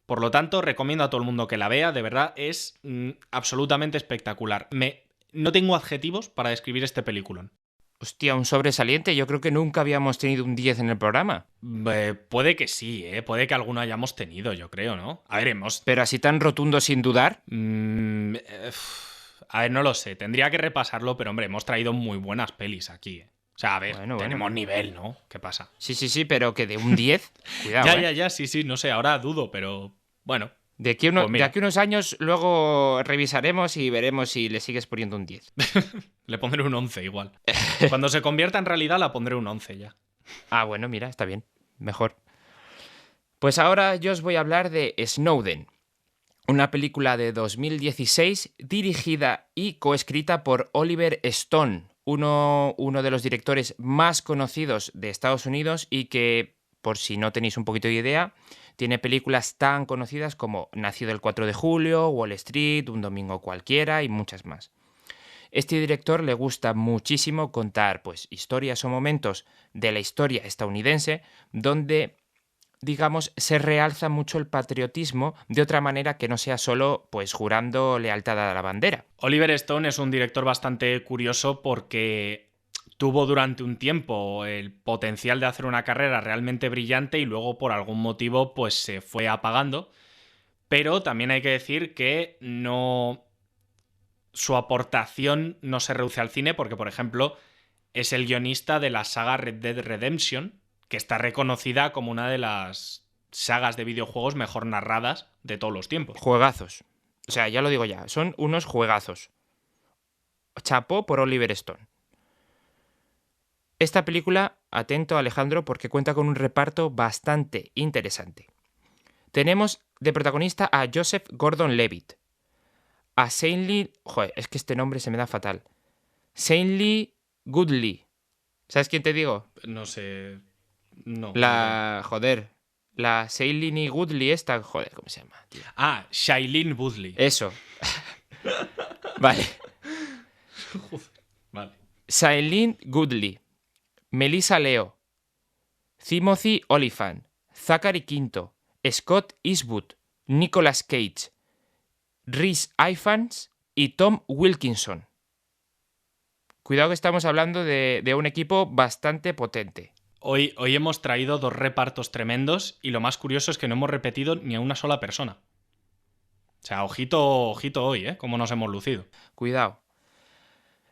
Por lo tanto, recomiendo a todo el mundo que la vea, de verdad, es absolutamente espectacular. No tengo adjetivos para describir este peliculón. Hostia, un sobresaliente. Yo creo que nunca habíamos tenido un 10 en el programa. Puede que sí, puede que alguno hayamos tenido, yo creo, ¿no? A ver, Pero así tan rotundo sin dudar. A ver, no lo sé, tendría que repasarlo, pero hombre, hemos traído muy buenas pelis aquí. O sea, a ver, tenemos nivel, ¿no? ¿Qué pasa? Sí, pero que de un 10, cuidado. Ya, sí, no sé, ahora dudo, pero bueno. De aquí a unos años luego revisaremos y veremos si le sigues poniendo un 10. Le pondré un 11 igual. Cuando se convierta en realidad la pondré un 11 ya. Ah, bueno, mira, está bien. Mejor. Pues ahora yo os voy a hablar de Snowden. Una película de 2016 dirigida y coescrita por Oliver Stone, uno de los directores más conocidos de Estados Unidos y que, por si no tenéis un poquito de idea, tiene películas tan conocidas como Nacido el 4 de julio, Wall Street, Un domingo cualquiera y muchas más. Este director le gusta muchísimo contar pues, historias o momentos de la historia estadounidense donde, digamos, se realza mucho el patriotismo de otra manera que no sea solo pues, jurando lealtad a la bandera. Oliver Stone es un director bastante curioso porque tuvo durante un tiempo el potencial de hacer una carrera realmente brillante y luego por algún motivo pues se fue apagando. Pero también hay que decir que su aportación no se reduce al cine porque, por ejemplo, es el guionista de la saga Red Dead Redemption, que está reconocida como una de las sagas de videojuegos mejor narradas de todos los tiempos. Juegazos. O sea, ya lo digo ya, son unos juegazos. Chapó por Oliver Stone. Esta película, atento Alejandro, porque cuenta con un reparto bastante interesante. Tenemos de protagonista a Joseph Gordon-Levitt, a Shailene... Joder, es que este nombre se me da fatal. Shailene Woodley. ¿Sabes quién te digo? No sé... No. La Shailene Woodley esta... Joder, ¿cómo se llama, tío? Ah, Shailene Woodley. Eso. Vale. Vale. Shailene Woodley, Melissa Leo, Timothy Olyphant, Zachary Quinto, Scott Eastwood, Nicolas Cage, Rhys Ifans y Tom Wilkinson. Cuidado que estamos hablando de un equipo bastante potente. Hoy hemos traído dos repartos tremendos y lo más curioso es que no hemos repetido ni a una sola persona. O sea, ojito hoy, cómo nos hemos lucido. Cuidado.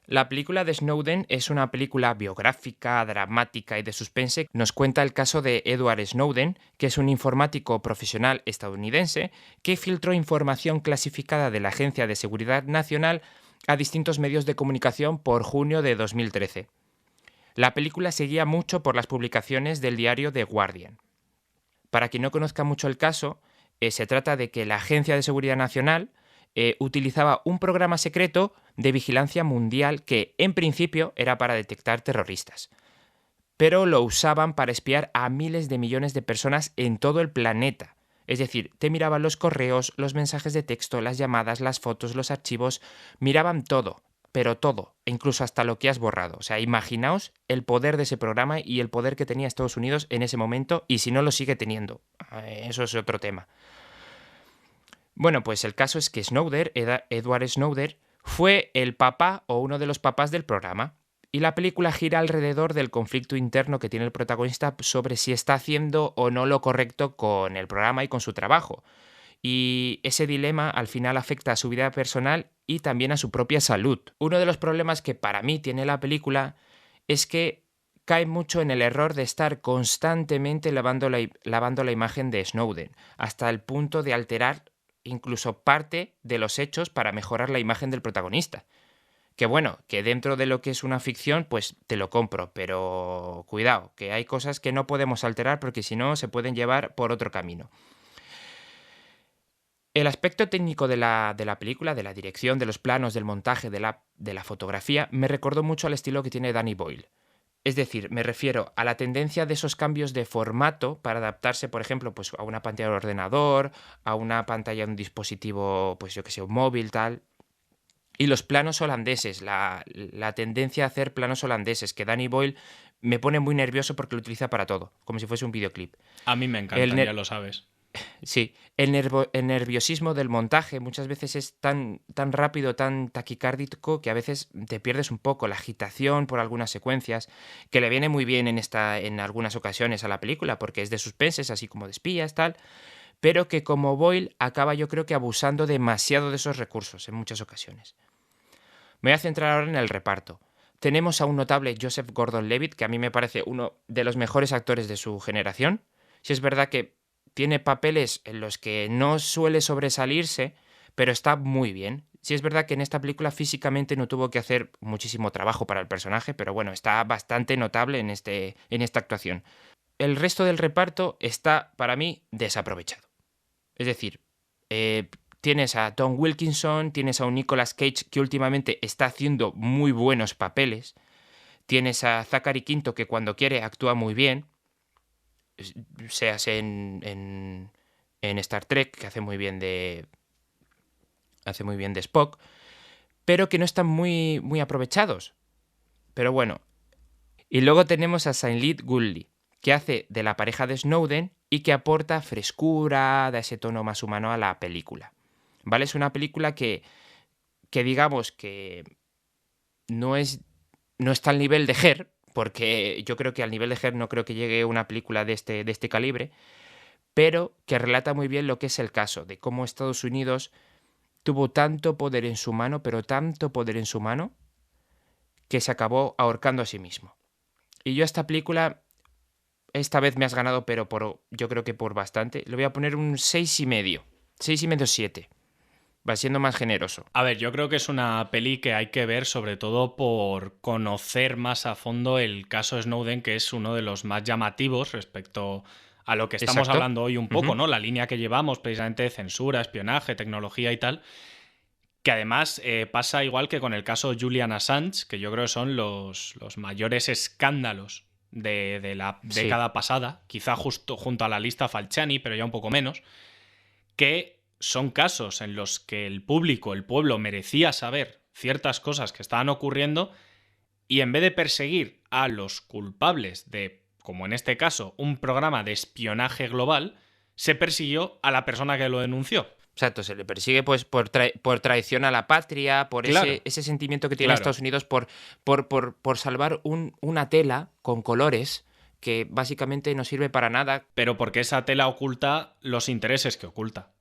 La película de Snowden es una película biográfica, dramática y de suspense. Nos cuenta el caso de Edward Snowden, que es un informático profesional estadounidense que filtró información clasificada de la Agencia de Seguridad Nacional a distintos medios de comunicación por junio de 2013. La película seguía mucho por las publicaciones del diario The Guardian. Para quien no conozca mucho el caso, Se trata de que la Agencia de Seguridad Nacional utilizaba un programa secreto de vigilancia mundial que, en principio, era para detectar terroristas. Pero lo usaban para espiar a miles de millones de personas en todo el planeta. Es decir, te miraban los correos, los mensajes de texto, las llamadas, las fotos, los archivos, miraban todo, pero todo, e incluso hasta lo que has borrado. O sea, imaginaos el poder de ese programa y el poder que tenía Estados Unidos en ese momento, y si no lo sigue teniendo. Eso es otro tema. Bueno, pues el caso es que Edward Snowden, fue el papá o uno de los papás del programa. Y la película gira alrededor del conflicto interno que tiene el protagonista sobre si está haciendo o no lo correcto con el programa y con su trabajo. Y ese dilema al final afecta a su vida personal y también a su propia salud. Uno de los problemas que para mí tiene la película es que cae mucho en el error de estar constantemente lavando la imagen de Snowden, hasta el punto de alterar incluso parte de los hechos para mejorar la imagen del protagonista. Que bueno, que dentro de lo que es una ficción, pues te lo compro, pero cuidado, que hay cosas que no podemos alterar porque si no se pueden llevar por otro camino. El aspecto técnico de la película, de la dirección, de los planos, del montaje, de la fotografía, me recordó mucho al estilo que tiene Danny Boyle. Es decir, me refiero a la tendencia de esos cambios de formato para adaptarse, por ejemplo, pues a una pantalla de ordenador, a una pantalla de un dispositivo, pues yo que sé, un móvil, tal. Y los planos holandeses, la tendencia a hacer planos holandeses, que Danny Boyle me pone muy nervioso porque lo utiliza para todo, como si fuese un videoclip. A mí me encantan, ya lo sabes. Sí, el nerviosismo del montaje muchas veces es tan rápido, tan taquicárdico, que a veces te pierdes un poco la agitación por algunas secuencias, que le viene muy bien en algunas ocasiones a la película, porque es de suspenses, así como de espías, tal, pero que como Boyle acaba yo creo que abusando demasiado de esos recursos en muchas ocasiones. Me voy a centrar ahora en el reparto. Tenemos a un notable Joseph Gordon-Levitt, que a mí me parece uno de los mejores actores de su generación. Si es verdad que tiene papeles en los que no suele sobresalirse, pero está muy bien. Sí es verdad que en esta película físicamente no tuvo que hacer muchísimo trabajo para el personaje, pero bueno, está bastante notable en esta actuación. El resto del reparto está, para mí, desaprovechado. Es decir, tienes a Tom Wilkinson, tienes a un Nicolas Cage que últimamente está haciendo muy buenos papeles, tienes a Zachary Quinto que cuando quiere actúa muy bien, seas en Star Trek, que hace muy bien de Spock, pero que no están muy, muy aprovechados. Pero bueno. Y luego tenemos a Shailene Woodley, que hace de la pareja de Snowden y que aporta frescura, da ese tono más humano a la película. ¿Vale? Es una película que digamos que no está al nivel de Her, porque yo creo que al nivel de Her no creo que llegue una película de este calibre, pero que relata muy bien lo que es el caso, de cómo Estados Unidos tuvo tanto poder en su mano, pero tanto poder en su mano, que se acabó ahorcando a sí mismo. Y yo a esta película, esta vez me has ganado, pero yo creo que por bastante, le voy a poner un 6,5. 6,5, 7. Va siendo más generoso. A ver, yo creo que es una peli que hay que ver sobre todo por conocer más a fondo el caso Snowden, que es uno de los más llamativos respecto a lo que estamos hablando hoy un poco, ¿no? La línea que llevamos precisamente de censura, espionaje, tecnología y tal, que además pasa igual que con el caso Julian Assange, que yo creo que son los mayores escándalos de la década pasada, quizá justo junto a la lista Falciani, pero ya un poco menos, que son casos en los que el público, el pueblo, merecía saber ciertas cosas que estaban ocurriendo y en vez de perseguir a los culpables de, como en este caso, un programa de espionaje global, se persiguió a la persona que lo denunció. Exacto, se le persigue pues por traición a la patria, por ese sentimiento que tiene Estados Unidos por salvar una tela con colores que básicamente no sirve para nada. Pero porque esa tela oculta los intereses que oculta.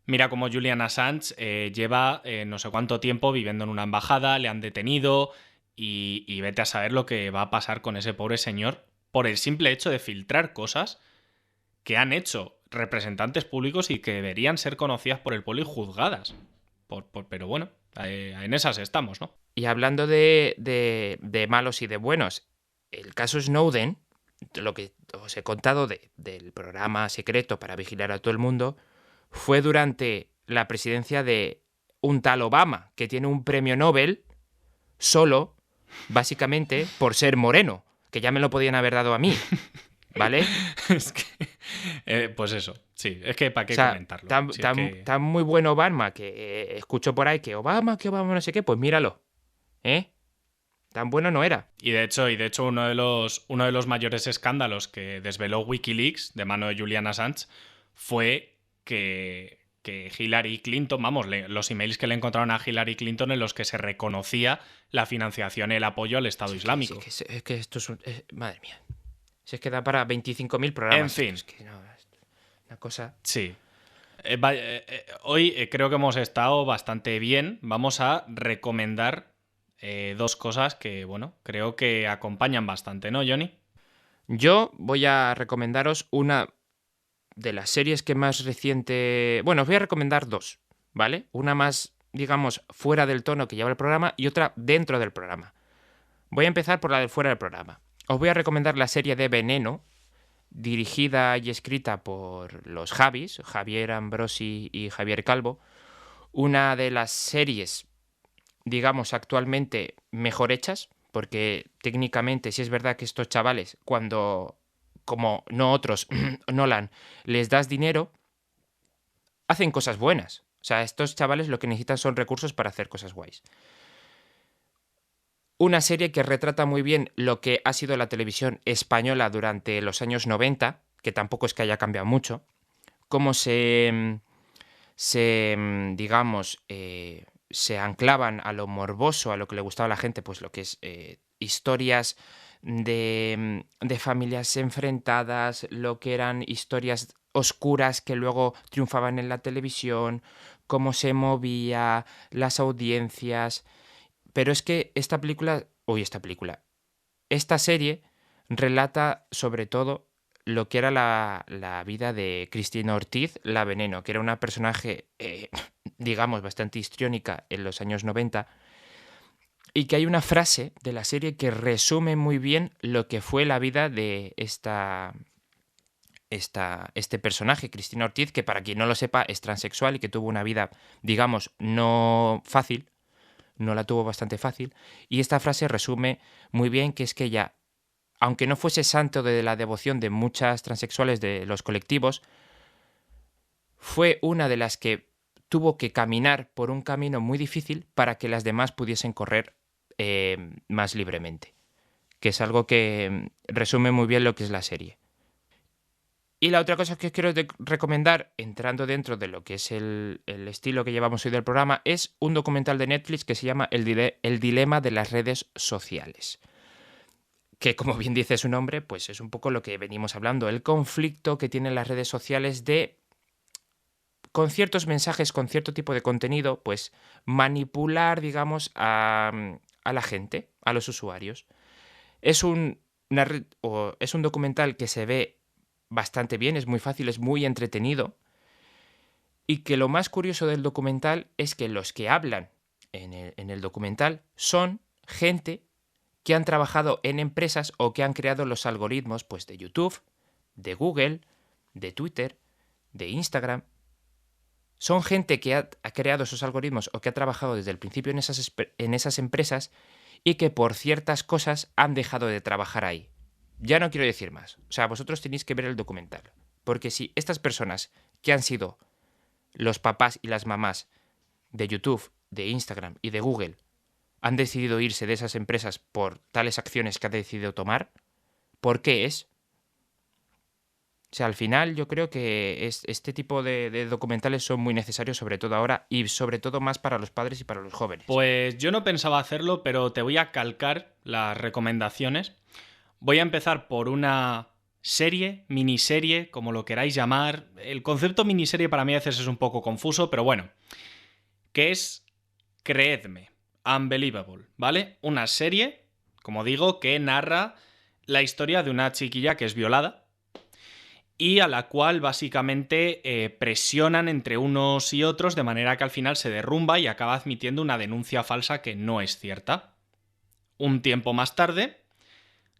Mira cómo Julian Assange lleva no sé cuánto tiempo viviendo en una embajada, le han detenido y vete a saber lo que va a pasar con ese pobre señor por el simple hecho de filtrar cosas que han hecho representantes públicos y que deberían ser conocidas por el pueblo y juzgadas. Pero bueno, en esas estamos, ¿no? Y hablando de malos y de buenos, el caso Snowden, lo que os he contado del programa secreto para vigilar a todo el mundo, fue durante la presidencia de un tal Obama, que tiene un premio Nobel solo, básicamente, por ser moreno, que ya me lo podían haber dado a mí, ¿vale? Es que, pues eso, sí, es que para qué comentarlo. Si es que... Tan muy bueno Obama que escucho por ahí que Obama no sé qué, pues míralo, ¿eh? Tan bueno no era. Y de hecho uno de los mayores escándalos que desveló Wikileaks de mano de Julian Assange fue que Hillary Clinton, vamos, los emails que le encontraron a Hillary Clinton en los que se reconocía la financiación y el apoyo al Estado Islámico. Es que esto es madre mía. Si es que da para 25.000 programas. En fin. Es que no, una cosa... Sí. Hoy creo que hemos estado bastante bien. Vamos a recomendar dos cosas que, bueno, creo que acompañan bastante, ¿no, Johnny? Yo voy a recomendaros una de las series que más reciente... Bueno, os voy a recomendar dos, ¿vale? Una más, digamos, fuera del tono que lleva el programa y otra dentro del programa. Voy a empezar por la de fuera del programa. Os voy a recomendar la serie de Veneno, dirigida y escrita por los Javis, Javier Ambrosi y Javier Calvo. Una de las series, digamos, actualmente mejor hechas, porque técnicamente sí es verdad que estos chavales, cuando, como no otros, Nolan, les das dinero, hacen cosas buenas. O sea, estos chavales lo que necesitan son recursos para hacer cosas guays. Una serie que retrata muy bien lo que ha sido la televisión española durante los años 90, que tampoco es que haya cambiado mucho, cómo se anclaban a lo morboso, a lo que le gustaba a la gente, pues lo que es historias de familias enfrentadas, lo que eran historias oscuras que luego triunfaban en la televisión, cómo se movía, las audiencias. Pero es que esta serie relata sobre todo lo que era la vida de Cristina Ortiz, la Veneno, que era una personaje, digamos, bastante histriónica en los años 90, y que hay una frase de la serie que resume muy bien lo que fue la vida de este personaje, Cristina Ortiz, que para quien no lo sepa es transexual y que tuvo una vida, digamos, no fácil, no la tuvo bastante fácil, y esta frase resume muy bien que es que ella, aunque no fuese santo de la devoción de muchas transexuales de los colectivos, fue una de las que tuvo que caminar por un camino muy difícil para que las demás pudiesen correr más libremente, que es algo que resume muy bien lo que es la serie. Y la otra cosa que os quiero recomendar, entrando dentro de lo que es el estilo que llevamos hoy del programa, es un documental de Netflix que se llama El dilema de las redes sociales. Que, como bien dice su nombre, pues es un poco lo que venimos hablando, el conflicto que tienen las redes sociales de, con ciertos mensajes, con cierto tipo de contenido, pues manipular, digamos, a la gente, a los usuarios. Es un documental que se ve bastante bien, es muy fácil, es muy entretenido, y que lo más curioso del documental es que los que hablan en el documental son gente que han trabajado en empresas o que han creado los algoritmos, pues, de YouTube, de Google, de Twitter, de Instagram. Son gente que ha creado esos algoritmos o que ha trabajado desde el principio en esas empresas y que por ciertas cosas han dejado de trabajar ahí. Ya no quiero decir más. O sea, vosotros tenéis que ver el documental. Porque si estas personas que han sido los papás y las mamás de YouTube, de Instagram y de Google han decidido irse de esas empresas por tales acciones que han decidido tomar, ¿por qué es? O sea, al final yo creo que este tipo de documentales son muy necesarios, sobre todo ahora, y sobre todo más para los padres y para los jóvenes. Pues yo no pensaba hacerlo, pero te voy a calcar las recomendaciones. Voy a empezar por una serie, miniserie, como lo queráis llamar. El concepto miniserie para mí a veces es un poco confuso, pero bueno. Que es Creedme, Unbelievable, ¿vale? Una serie, como digo, que narra la historia de una chiquilla que es violada y a la cual básicamente presionan entre unos y otros de manera que al final se derrumba y acaba admitiendo una denuncia falsa que no es cierta. Un tiempo más tarde,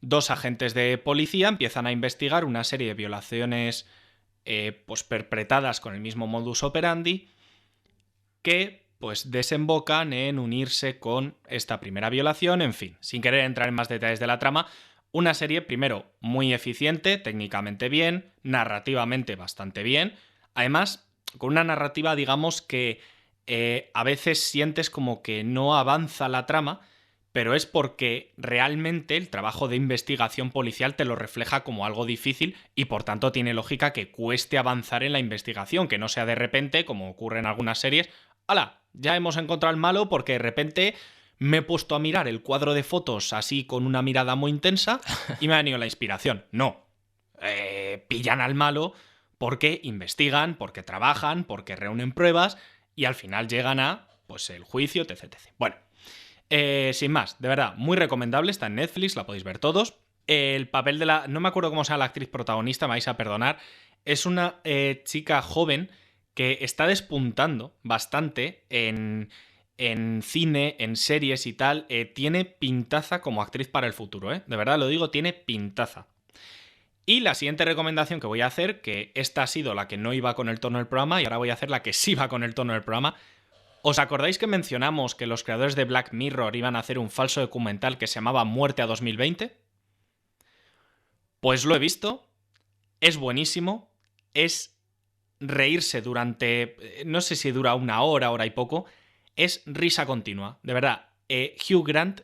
2 agentes de policía empiezan a investigar una serie de violaciones pues perpetradas con el mismo modus operandi, que pues desembocan en unirse con esta primera violación. En fin, sin querer entrar en más detalles de la trama, una serie, primero, muy eficiente, técnicamente bien, narrativamente bastante bien, además con una narrativa, digamos, que a veces sientes como que no avanza la trama, pero es porque realmente el trabajo de investigación policial te lo refleja como algo difícil y por tanto tiene lógica que cueste avanzar en la investigación, que no sea de repente, como ocurre en algunas series, ¡hala! Ya hemos encontrado al malo porque de repente me he puesto a mirar el cuadro de fotos así con una mirada muy intensa y me ha venido la inspiración. No. Pillan al malo porque investigan, porque trabajan, porque reúnen pruebas y al final llegan a, pues, el juicio, etc, etc. Bueno, sin más, de verdad, muy recomendable, está en Netflix, la podéis ver todos. El papel de la... no me acuerdo cómo se llama la actriz protagonista, me vais a perdonar. Es una chica joven que está despuntando bastante en cine, en series y tal. Tiene pintaza como actriz para el futuro, ¿eh? De verdad lo digo, tiene pintaza. Y la siguiente recomendación que voy a hacer, que esta ha sido la que no iba con el tono del programa y ahora voy a hacer la que sí va con el tono del programa. ¿Os acordáis que mencionamos que los creadores de Black Mirror iban a hacer un falso documental que se llamaba Muerte a 2020? Pues lo he visto, es buenísimo, es reírse durante, no sé si dura una hora, hora y poco, es risa continua, de verdad. Hugh Grant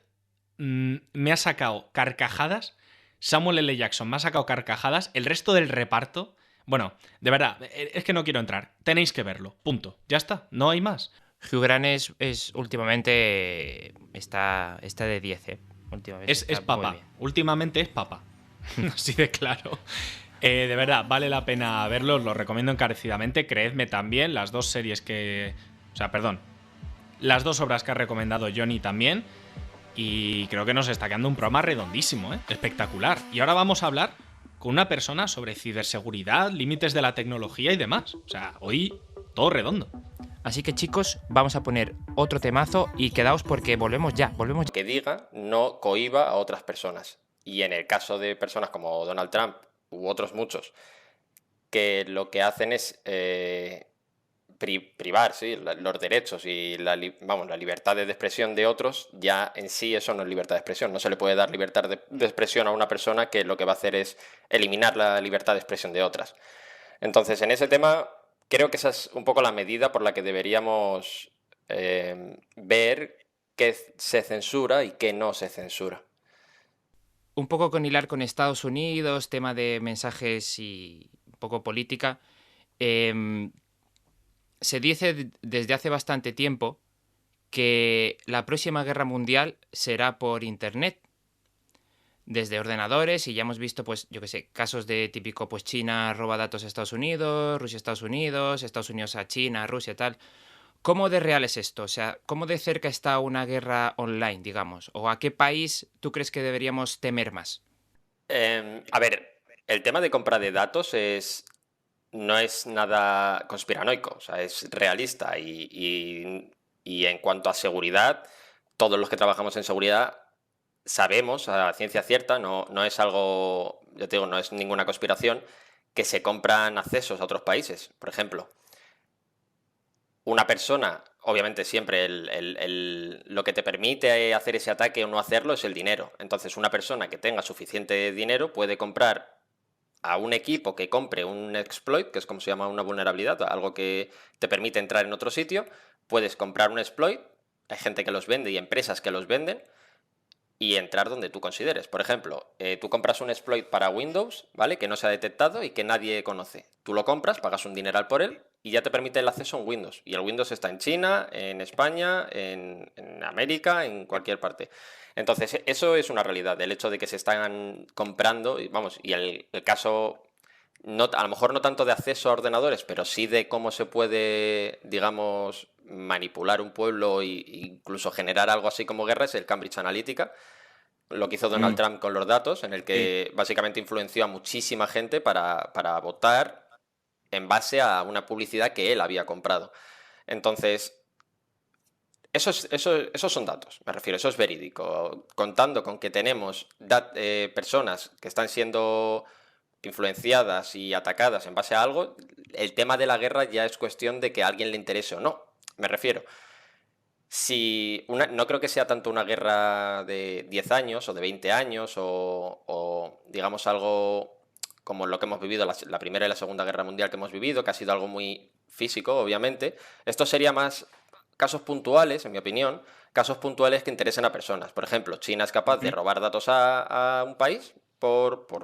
me ha sacado carcajadas, Samuel L. Jackson me ha sacado carcajadas, el resto del reparto, bueno, de verdad, es que no quiero entrar, tenéis que verlo, punto, ya está, no hay más. Hugh Grant es últimamente está de 10, ¿eh? Últimamente Es está muy papá, bien. últimamente es papá, así de claro. De verdad, vale la pena verlo, os lo recomiendo encarecidamente. Creedme también, las dos series que... O sea, perdón. Las dos obras que ha recomendado Johnny también. Y creo que nos está quedando un programa redondísimo, ¿eh? Espectacular. Y ahora vamos a hablar con una persona sobre ciberseguridad, límites de la tecnología y demás. O sea, hoy todo redondo. Así que, chicos, vamos a poner otro temazo y quedaos porque volvemos ya. Que diga no cohíba a otras personas. Y en el caso de personas como Donald Trump u otros muchos, que lo que hacen es privar, ¿sí?, los derechos y la libertad de expresión de otros, ya en sí eso no es libertad de expresión. No se le puede dar libertad de expresión a una persona que lo que va a hacer es eliminar la libertad de expresión de otras. Entonces, en ese tema, creo que esa es un poco la medida por la que deberíamos ver qué se censura y qué no se censura. Un poco con hilar con Estados Unidos, tema de mensajes y un poco política. Se dice desde hace bastante tiempo que la próxima guerra mundial será por Internet. Desde ordenadores, y ya hemos visto, pues, yo qué sé, casos de típico, pues China roba datos a Estados Unidos, Rusia a Estados Unidos a China, Rusia, tal. ¿Cómo de real es esto? O sea, ¿cómo de cerca está una guerra online, digamos? ¿O a qué país tú crees que deberíamos temer más? A ver, el tema de compra de datos no es nada conspiranoico, o sea, es realista y en cuanto a seguridad, todos los que trabajamos en seguridad sabemos a ciencia cierta, no es algo, ya te digo, no es ninguna conspiración, que se compran accesos a otros países. Por ejemplo, una persona, obviamente siempre lo que te permite hacer ese ataque o no hacerlo es el dinero. Entonces, una persona que tenga suficiente dinero puede comprar a un equipo que compre un exploit, que es como se llama una vulnerabilidad, algo que te permite entrar en otro sitio. Puedes comprar un exploit, hay gente que los vende y empresas que los venden, y entrar donde tú consideres. Por ejemplo, tú compras un exploit para Windows, ¿vale?, que no se ha detectado y que nadie conoce. Tú lo compras, pagas un dineral por él y ya te permite el acceso a un Windows. Y el Windows está en China, en España, en América, en cualquier parte. Entonces, eso es una realidad, el hecho de que se están comprando, y el caso, a lo mejor no tanto de acceso a ordenadores, pero sí de cómo se puede, digamos, manipular un pueblo e incluso generar algo así como guerra, es el Cambridge Analytica, lo que hizo Donald Trump con los datos, en el que básicamente influenció a muchísima gente para votar en base a una publicidad que él había comprado. Entonces, esos son datos, me refiero, eso es verídico. Contando con que tenemos personas que están siendo influenciadas y atacadas en base a algo, el tema de la guerra ya es cuestión de que a alguien le interese o no. Me refiero, no creo que sea tanto una guerra de 10 años o de 20 años o digamos algo como lo que hemos vivido, la Primera y la Segunda Guerra Mundial que hemos vivido, que ha sido algo muy físico, obviamente. Esto sería más casos puntuales, en mi opinión, casos puntuales que interesen a personas. Por ejemplo, China es capaz de robar datos a un país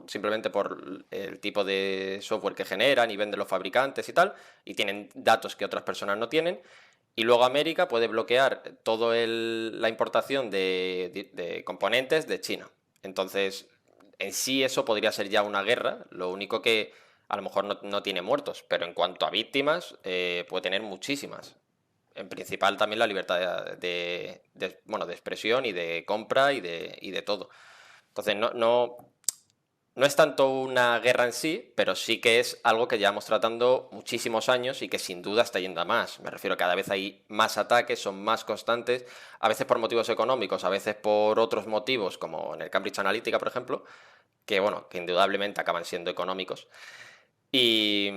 simplemente por el tipo de software que generan y venden los fabricantes y tal, y tienen datos que otras personas no tienen. Y luego América puede bloquear toda la importación de componentes de China. Entonces, en sí eso podría ser ya una guerra, lo único que a lo mejor no tiene muertos, pero en cuanto a víctimas, puede tener muchísimas. En principal también la libertad de expresión y de compra y de todo. Entonces, no es tanto una guerra en sí, pero sí que es algo que llevamos tratando muchísimos años y que sin duda está yendo a más. Me refiero, cada vez hay más ataques, son más constantes, a veces por motivos económicos, a veces por otros motivos, como en el Cambridge Analytica, por ejemplo, que indudablemente acaban siendo económicos. Y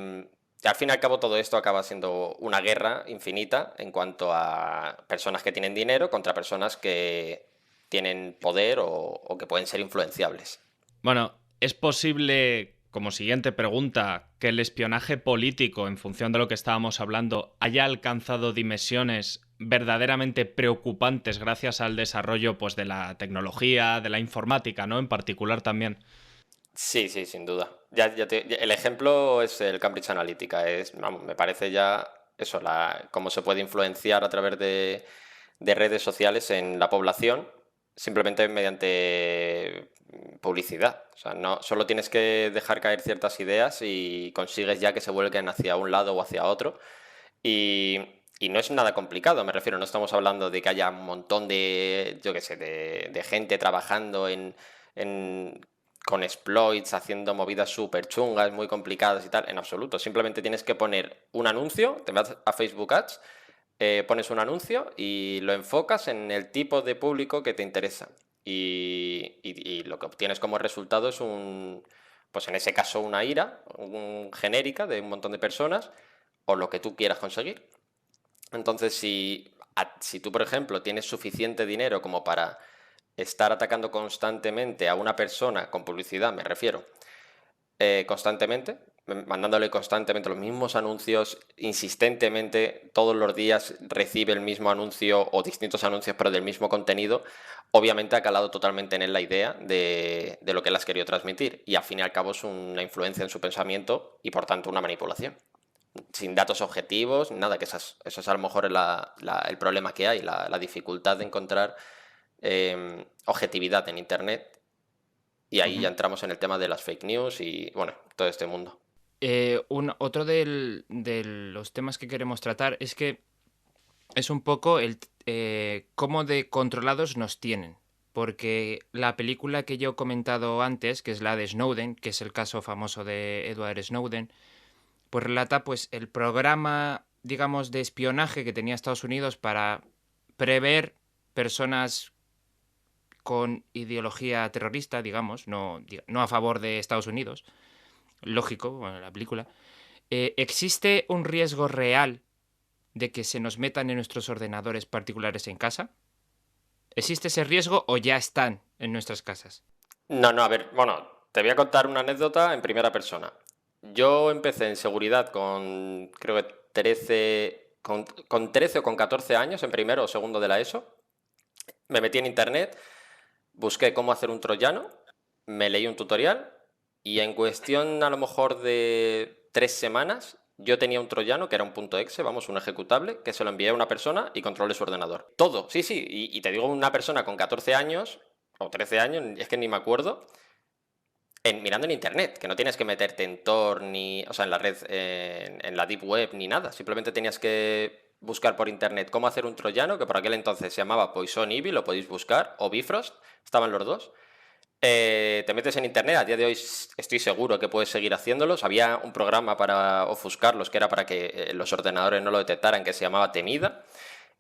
al fin y al cabo todo esto acaba siendo una guerra infinita en cuanto a personas que tienen dinero contra personas que tienen poder o que pueden ser influenciables. Bueno, ¿es posible, como siguiente pregunta, que el espionaje político, en función de lo que estábamos hablando, haya alcanzado dimensiones verdaderamente preocupantes gracias al desarrollo pues, de la tecnología, de la informática, ¿no? En particular también. Sí, sin duda. El ejemplo es el Cambridge Analytica. Me parece ya eso, cómo se puede influenciar a través de redes sociales en la población, simplemente mediante publicidad. O sea, no solo tienes que dejar caer ciertas ideas y consigues ya que se vuelquen hacia un lado o hacia otro. Y no es nada complicado, me refiero, no estamos hablando de que haya un montón de gente trabajando con exploits, haciendo movidas súper chungas, muy complicadas y tal, en absoluto. Simplemente tienes que poner un anuncio, te vas a Facebook Ads, pones un anuncio y lo enfocas en el tipo de público que te interesa. Y lo que obtienes como resultado es pues en ese caso una ira genérica de un montón de personas o lo que tú quieras conseguir. Entonces, si tú, por ejemplo, tienes suficiente dinero como para estar atacando constantemente a una persona con publicidad, me refiero, constantemente, mandándole constantemente los mismos anuncios, insistentemente, todos los días recibe el mismo anuncio o distintos anuncios, pero del mismo contenido, obviamente ha calado totalmente en él la idea de lo que él has querido transmitir. Y al fin y al cabo es una influencia en su pensamiento y por tanto una manipulación. Sin datos objetivos, nada, que eso es a lo mejor el problema que hay, la dificultad de encontrar objetividad en Internet. Y ahí ya entramos en el tema de las fake news y, todo este mundo. Otro de los temas que queremos tratar es que es un poco cómo de controlados nos tienen. Porque la película que yo he comentado antes, que es la de Snowden, que es el caso famoso de Edward Snowden, pues relata pues el programa, digamos, de espionaje que tenía Estados Unidos para prever personas con ideología terrorista, digamos, no a favor de Estados Unidos. Lógico, bueno, la película. ¿Existe un riesgo real de que se nos metan en nuestros ordenadores particulares en casa? ¿Existe ese riesgo o ya están en nuestras casas? No, a ver, te voy a contar una anécdota en primera persona. Yo empecé en seguridad con, creo que 13 o con 14 años, en primero o segundo de la ESO. Me metí en internet, busqué cómo hacer un troyano, me leí un tutorial y en cuestión a lo mejor de 3 semanas yo tenía un troyano que era un .exe, un ejecutable, que se lo envié a una persona y controlé su ordenador. Todo, sí, y te digo una persona con 14 años o 13 años, es que ni me acuerdo, mirando en internet, que no tienes que meterte en Tor ni, o sea, en la red, en la deep web ni nada, simplemente tenías que buscar por internet cómo hacer un troyano, que por aquel entonces se llamaba Poison Ivy, lo podéis buscar, o Bifrost, estaban los dos. Te metes en internet, a día de hoy estoy seguro que puedes seguir haciéndolos. Había un programa para ofuscarlos que era para que los ordenadores no lo detectaran, que se llamaba Temida,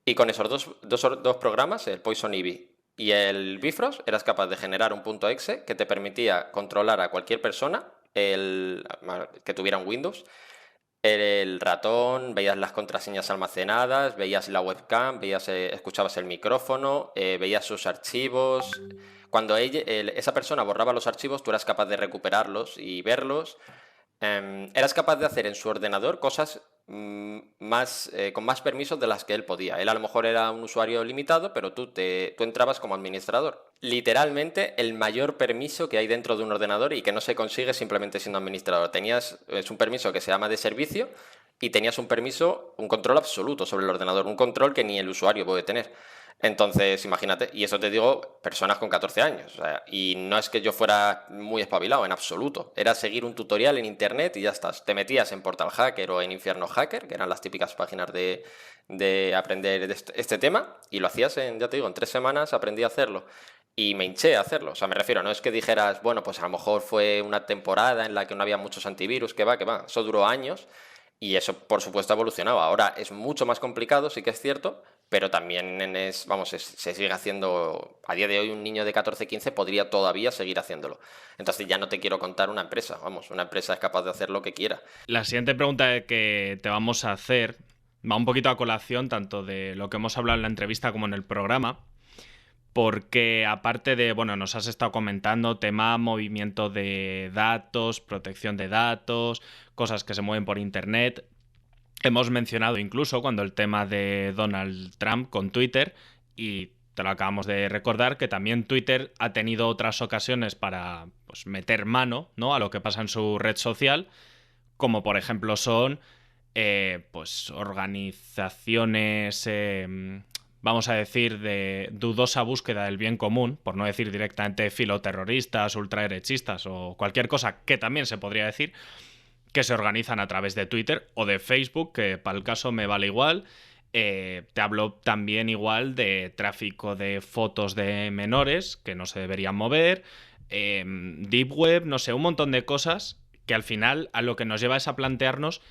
y con esos dos programas, el Poison Ivy y el Bifrost, eras capaz de generar un .exe que te permitía controlar a cualquier persona que tuvieran Windows, el ratón, veías las contraseñas almacenadas, veías la webcam, escuchabas el micrófono, veías sus archivos. Cuando esa persona borraba los archivos, tú eras capaz de recuperarlos y verlos. Eras capaz de hacer en su ordenador cosas con más permisos de las que él podía. Él a lo mejor era un usuario limitado, pero tú entrabas como administrador. Literalmente el mayor permiso que hay dentro de un ordenador y que no se consigue simplemente siendo administrador. Es un permiso que se llama de servicio y tenías un control absoluto sobre el ordenador, un control que ni el usuario puede tener. Entonces, imagínate, y eso te digo, personas con 14 años, o sea, y no es que yo fuera muy espabilado, en absoluto, era seguir un tutorial en internet y ya estás, te metías en Portal Hacker o en Infierno Hacker, que eran las típicas páginas de aprender este tema, y lo hacías ya te digo, en 3 semanas aprendí a hacerlo, y me hinché a hacerlo, o sea, me refiero, no es que dijeras, bueno, pues a lo mejor fue una temporada en la que no había muchos antivirus, que va, eso duró años, y eso, por supuesto, ha evolucionado. Ahora es mucho más complicado, sí que es cierto, pero también se sigue haciendo. A día de hoy, un niño de 14, 15 podría todavía seguir haciéndolo. Entonces ya no te quiero contar una empresa. Una empresa es capaz de hacer lo que quiera. La siguiente pregunta que te vamos a hacer va un poquito a colación tanto de lo que hemos hablado en la entrevista como en el programa. Porque aparte de, nos has estado comentando tema movimiento de datos, protección de datos, cosas que se mueven por internet. Hemos mencionado incluso cuando el tema de Donald Trump con Twitter, y te lo acabamos de recordar, que también Twitter ha tenido otras ocasiones para meter mano, ¿no?, a lo que pasa en su red social, como por ejemplo son organizaciones... vamos a decir, de dudosa búsqueda del bien común, por no decir directamente filoterroristas, ultraderechistas o cualquier cosa que también se podría decir, que se organizan a través de Twitter o de Facebook, que para el caso me vale igual. Te hablo también igual de tráfico de fotos de menores que no se deberían mover, Deep Web, no sé, un montón de cosas que al final a lo que nos lleva es a plantearnos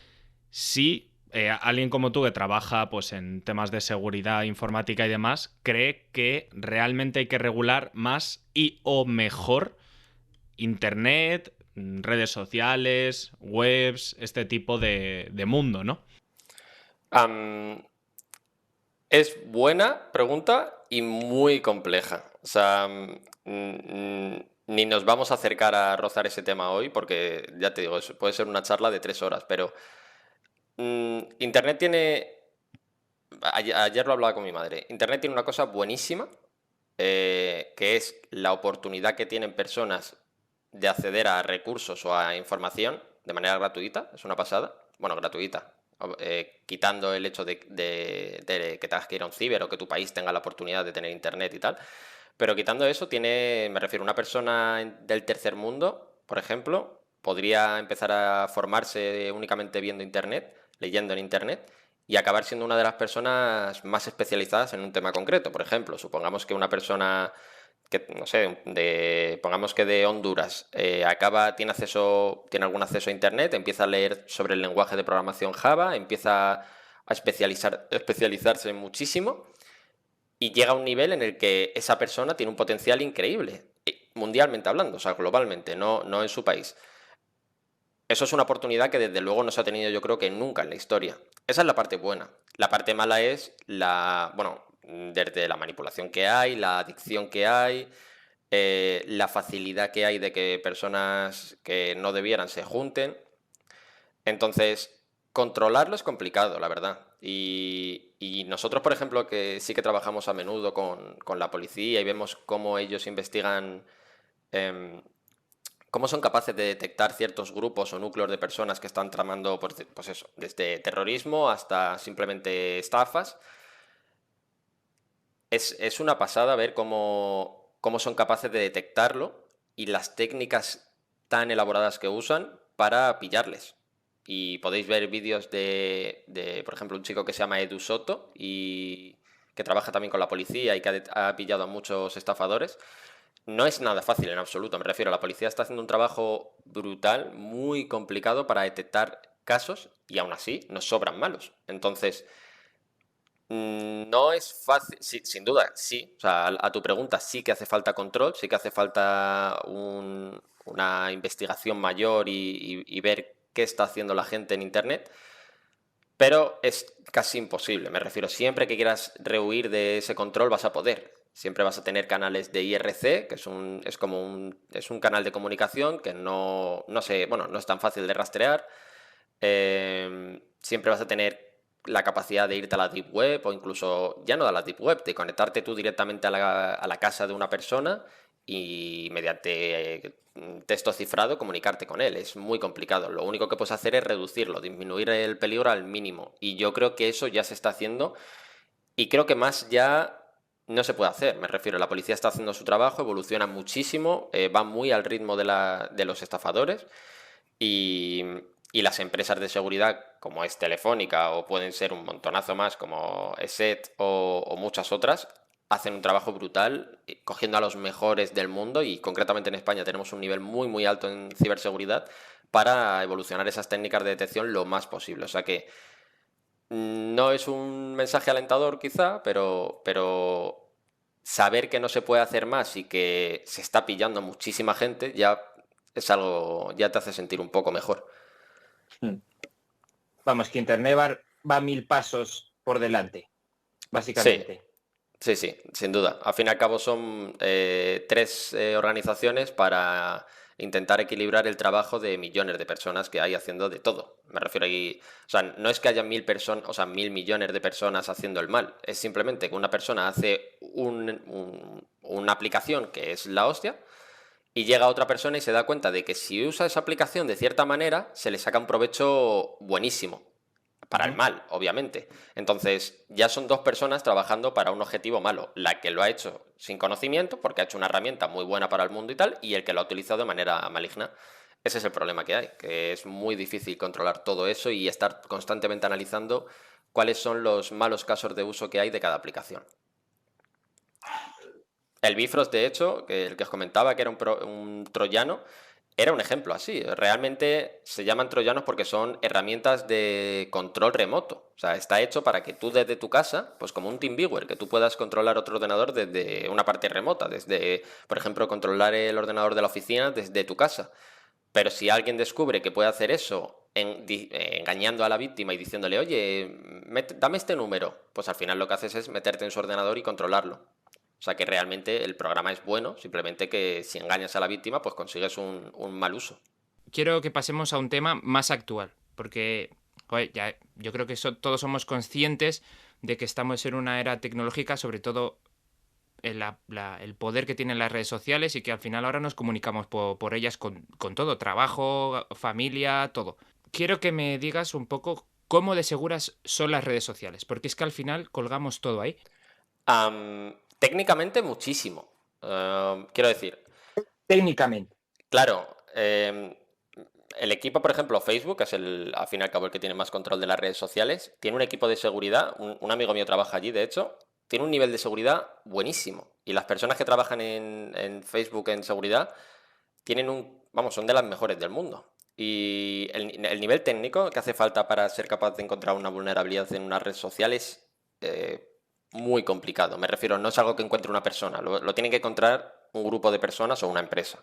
si... alguien como tú que trabaja en temas de seguridad informática y demás, cree que realmente hay que regular más y o mejor Internet, redes sociales, webs, este tipo de mundo, ¿no? Es buena pregunta y muy compleja. O sea, ni nos vamos a acercar a rozar ese tema hoy porque, ya te digo, puede ser una charla de 3 horas, pero... Internet tiene... Ayer lo hablaba con mi madre. Internet tiene una cosa buenísima, que es la oportunidad que tienen personas de acceder a recursos o a información de manera gratuita. Es una pasada. Bueno, gratuita. Quitando el hecho de que tengas que ir a un ciber o que tu país tenga la oportunidad de tener internet y tal. Pero quitando eso, me refiero, una persona del tercer mundo, por ejemplo, podría empezar a formarse únicamente viendo internet, leyendo en internet, y acabar siendo una de las personas más especializadas en un tema concreto. Por ejemplo, supongamos que una persona que, no sé, pongamos que de Honduras, tiene algún acceso a internet, empieza a leer sobre el lenguaje de programación Java, empieza a especializarse muchísimo y llega a un nivel en el que esa persona tiene un potencial increíble, mundialmente hablando, o sea, globalmente, no en su país. Eso es una oportunidad que desde luego no se ha tenido, yo creo, que nunca en la historia. Esa es la parte buena. La parte mala es desde la manipulación que hay, la adicción que hay, la facilidad que hay de que personas que no debieran se junten. Entonces, controlarlo es complicado, la verdad. Y nosotros, por ejemplo, que sí que trabajamos a menudo con la policía y vemos cómo ellos investigan... cómo son capaces de detectar ciertos grupos o núcleos de personas que están tramando, pues eso, desde terrorismo hasta simplemente estafas. Es una pasada ver cómo son capaces de detectarlo y las técnicas tan elaboradas que usan para pillarles. Y podéis ver vídeos de, por ejemplo, un chico que se llama Edu Soto y que trabaja también con la policía y que ha pillado a muchos estafadores. No es nada fácil en absoluto, me refiero, la policía está haciendo un trabajo brutal, muy complicado para detectar casos y aún así nos sobran malos. Entonces, no es fácil, sí, sin duda, sí. O sea, a tu pregunta sí que hace falta control, sí que hace falta una investigación mayor y ver qué está haciendo la gente en Internet, pero es casi imposible. Me refiero, siempre que quieras rehuir de ese control vas a poder. Siempre vas a tener canales de IRC, que es un canal de comunicación que no es tan fácil de rastrear. Siempre vas a tener la capacidad de irte a la Deep Web, o incluso, ya no a la Deep Web, de conectarte tú directamente a la casa de una persona y mediante texto cifrado comunicarte con él. Es muy complicado. Lo único que puedes hacer es reducirlo, disminuir el peligro al mínimo. Y yo creo que eso ya se está haciendo, y creo que más ya no se puede hacer. Me refiero, la policía está haciendo su trabajo, evoluciona muchísimo, va muy al ritmo de los estafadores, y las empresas de seguridad, como es Telefónica, o pueden ser un montonazo más, como ESET o muchas otras, hacen un trabajo brutal, cogiendo a los mejores del mundo, y concretamente en España tenemos un nivel muy, muy alto en ciberseguridad para evolucionar esas técnicas de detección lo más posible. O sea que no es un mensaje alentador quizá, pero saber que no se puede hacer más y que se está pillando muchísima gente ya es algo, ya te hace sentir un poco mejor. Vamos, que Internet va 1000 pasos por delante, básicamente. Sí, sin duda. Al fin y al cabo son 3 organizaciones para intentar equilibrar el trabajo de millones de personas que hay haciendo de todo. Me refiero ahí, o sea, no es que haya 1000 personas, o sea, 1000 millones de personas haciendo el mal. Es simplemente que una persona hace una aplicación que es la hostia, y llega otra persona y se da cuenta de que si usa esa aplicación de cierta manera, se le saca un provecho buenísimo. Para el mal, obviamente. Entonces, ya son 2 personas trabajando para un objetivo malo. La que lo ha hecho sin conocimiento, porque ha hecho una herramienta muy buena para el mundo y tal, y el que lo ha utilizado de manera maligna. Ese es el problema que hay, que es muy difícil controlar todo eso y estar constantemente analizando cuáles son los malos casos de uso que hay de cada aplicación. El Bifrost, de hecho, el que os comentaba, que era un troyano, era un ejemplo así. Realmente se llaman troyanos porque son herramientas de control remoto. O sea, está hecho para que tú desde tu casa, pues como un TeamViewer, que tú puedas controlar otro ordenador desde una parte remota, desde, por ejemplo, controlar el ordenador de la oficina desde tu casa. Pero si alguien descubre que puede hacer eso engañando a la víctima y diciéndole, oye, dame este número, pues al final lo que haces es meterte en su ordenador y controlarlo. O sea que realmente el programa es bueno, simplemente que si engañas a la víctima, pues consigues un mal uso. Quiero que pasemos a un tema más actual, porque joder, yo creo que todos somos conscientes de que estamos en una era tecnológica, sobre todo el poder que tienen las redes sociales, y que al final ahora nos comunicamos por ellas con todo, trabajo, familia, todo. Quiero que me digas un poco cómo de seguras son las redes sociales, porque es que al final colgamos todo ahí. Técnicamente muchísimo. Quiero decir, Técnicamente. claro, el equipo, por ejemplo, Facebook, que es al fin y al cabo el que tiene más control de las redes sociales, tiene un equipo de seguridad, un amigo mío trabaja allí, de hecho, tiene un nivel de seguridad buenísimo. Y las personas que trabajan en Facebook en seguridad son de las mejores del mundo. Y el nivel técnico que hace falta para ser capaz de encontrar una vulnerabilidad en una red social es muy complicado. Me refiero, no es algo que encuentre una persona, lo tiene que encontrar un grupo de personas o una empresa.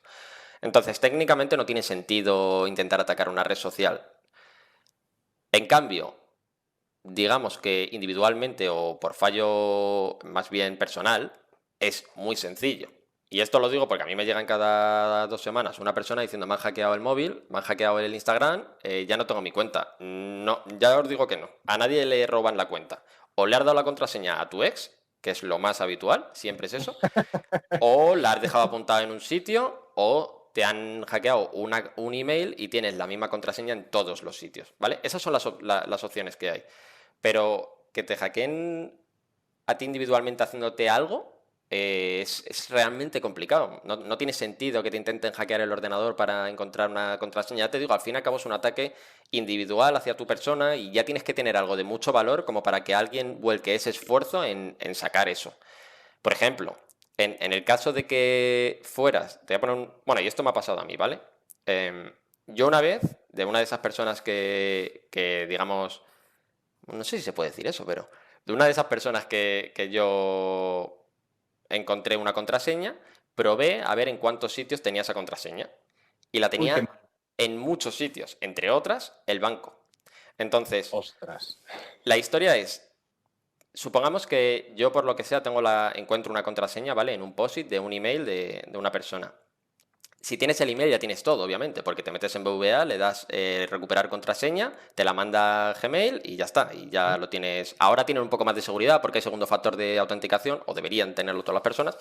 Entonces, técnicamente no tiene sentido intentar atacar una red social. En cambio, digamos que individualmente o por fallo más bien personal, es muy sencillo. Y esto lo digo porque a mí me llegan cada 2 semanas una persona diciendo me han hackeado el móvil, me han hackeado el Instagram, ya no tengo mi cuenta. No, ya os digo que no. A nadie le roban la cuenta. O le has dado la contraseña a tu ex, que es lo más habitual, siempre es eso, o la has dejado apuntada en un sitio, o te han hackeado un email y tienes la misma contraseña en todos los sitios, ¿vale? Esas son las opciones que hay. Pero que te hackeen a ti individualmente haciéndote algo es realmente complicado. No tiene sentido que te intenten hackear el ordenador para encontrar una contraseña. Ya te digo, al fin y al cabo es un ataque individual hacia tu persona y ya tienes que tener algo de mucho valor como para que alguien vuelque ese esfuerzo en sacar eso. Por ejemplo, en el caso de que fueras, te voy a poner bueno, y esto me ha pasado a mí, ¿vale? Yo una vez, de una de esas personas que digamos, no sé si se puede decir eso, pero de una de esas personas que yo encontré una contraseña, probé a ver en cuántos sitios tenía esa contraseña. Y la Uy, qué tenía mal. en muchos sitios, entre otras, el banco. Entonces, Ostras. la historia es, supongamos que yo por lo que sea encuentro una contraseña, ¿vale? En un POSIT de un email de una persona. Si tienes el email ya tienes todo, obviamente, porque te metes en BVA, le das recuperar contraseña, te la manda Gmail y ya está, y ya lo tienes. Ahora tienen un poco más de seguridad porque hay segundo factor de autenticación, o deberían tenerlo todas las personas,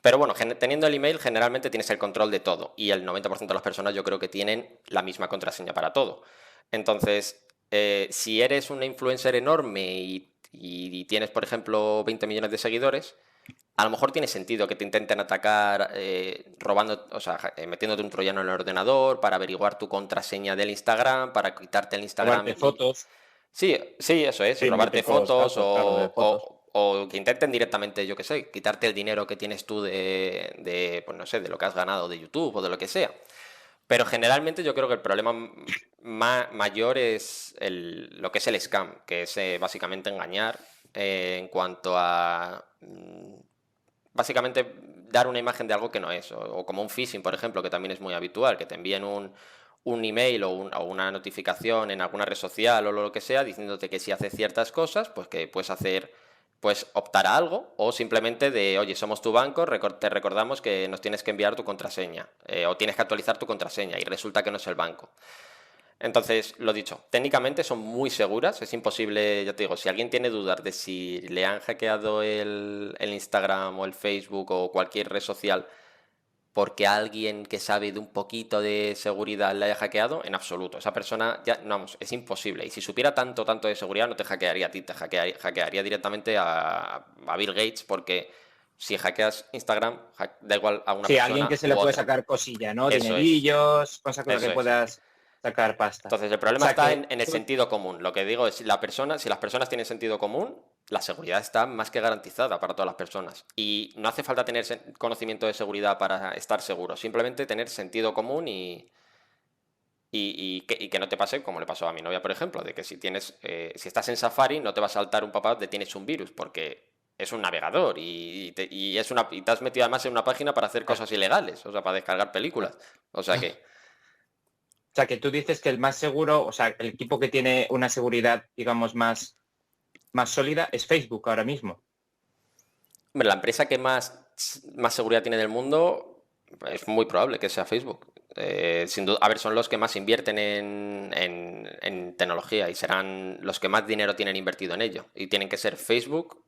pero bueno, teniendo el email generalmente tienes el control de todo, y el 90% de las personas yo creo que tienen la misma contraseña para todo. Entonces, si eres una influencer enorme y tienes, por ejemplo, 20 millones de seguidores, a lo mejor tiene sentido que te intenten atacar robando, o sea, metiéndote un troyano en el ordenador para averiguar tu contraseña del Instagram, para quitarte el Instagram. Robarte fotos. Sí, sí, eso es, Sí, robarte míticos fotos casos, claro, de fotos. o que intenten directamente, yo qué sé, quitarte el dinero que tienes tú pues no sé, de lo que has ganado de YouTube o de lo que sea. Pero generalmente yo creo que el problema mayor es lo que es el scam, que es básicamente engañar en cuanto a básicamente dar una imagen de algo que no es, o como un phishing, por ejemplo, que también es muy habitual, que te envíen un email o una notificación en alguna red social o lo que sea, diciéndote que si haces ciertas cosas, pues que puedes optar a algo, o simplemente de, oye, somos tu banco, te recordamos que nos tienes que enviar tu contraseña, o tienes que actualizar tu contraseña, y resulta que no es el banco. Entonces, lo dicho, técnicamente son muy seguras, es imposible, ya te digo, si alguien tiene dudas de si le han hackeado el Instagram o el Facebook o cualquier red social porque alguien que sabe de un poquito de seguridad le haya hackeado, en absoluto. Esa persona, ya, vamos, es imposible. Y si supiera tanto de seguridad, no te hackearía a ti, te hackearía directamente a Bill Gates, porque si hackeas Instagram, da igual a una Sí, persona alguien que se u le puede otra. sacar cosilla, ¿no? Eso es. Dinerillos, cosas con las Eso que es. puedas sacar pasta. Entonces, el O problema sea está que en el sentido común. Lo que digo es, si las personas tienen sentido común, la seguridad está más que garantizada para todas las personas. Y no hace falta tener conocimiento de seguridad para estar seguro. Simplemente tener sentido común y que no te pase como le pasó a mi novia, por ejemplo, de que si estás en Safari no te va a saltar un pop-up de tienes un virus, porque es un navegador y te has metido además en una página para hacer cosas ilegales, o sea, para descargar películas. O sea que... O sea, que tú dices que el más seguro, o sea, el equipo que tiene una seguridad, digamos, más sólida es Facebook ahora mismo. Hombre, la empresa que más seguridad tiene del mundo es muy probable que sea Facebook. Sin duda, a ver, son los que más invierten en tecnología y serán los que más dinero tienen invertido en ello. Y tienen que ser Facebook,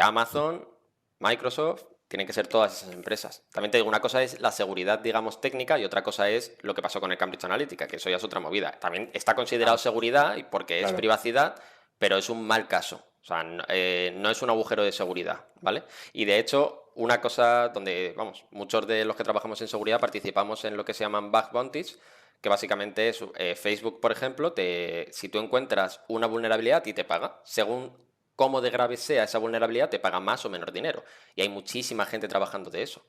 Amazon, Microsoft, tienen que ser todas esas empresas. También te digo, una cosa es la seguridad, digamos, técnica y otra cosa es lo que pasó con el Cambridge Analytica, que eso ya es otra movida. También está considerado seguridad y porque es privacidad, pero es un mal caso. O sea, no es un agujero de seguridad, ¿vale? Y de hecho, una cosa donde, vamos, muchos de los que trabajamos en seguridad participamos en lo que se llaman bug bounties, que básicamente es Facebook, por ejemplo, si tú encuentras una vulnerabilidad y te paga, según cómo de grave sea esa vulnerabilidad, te paga más o menos dinero. Y hay muchísima gente trabajando de eso.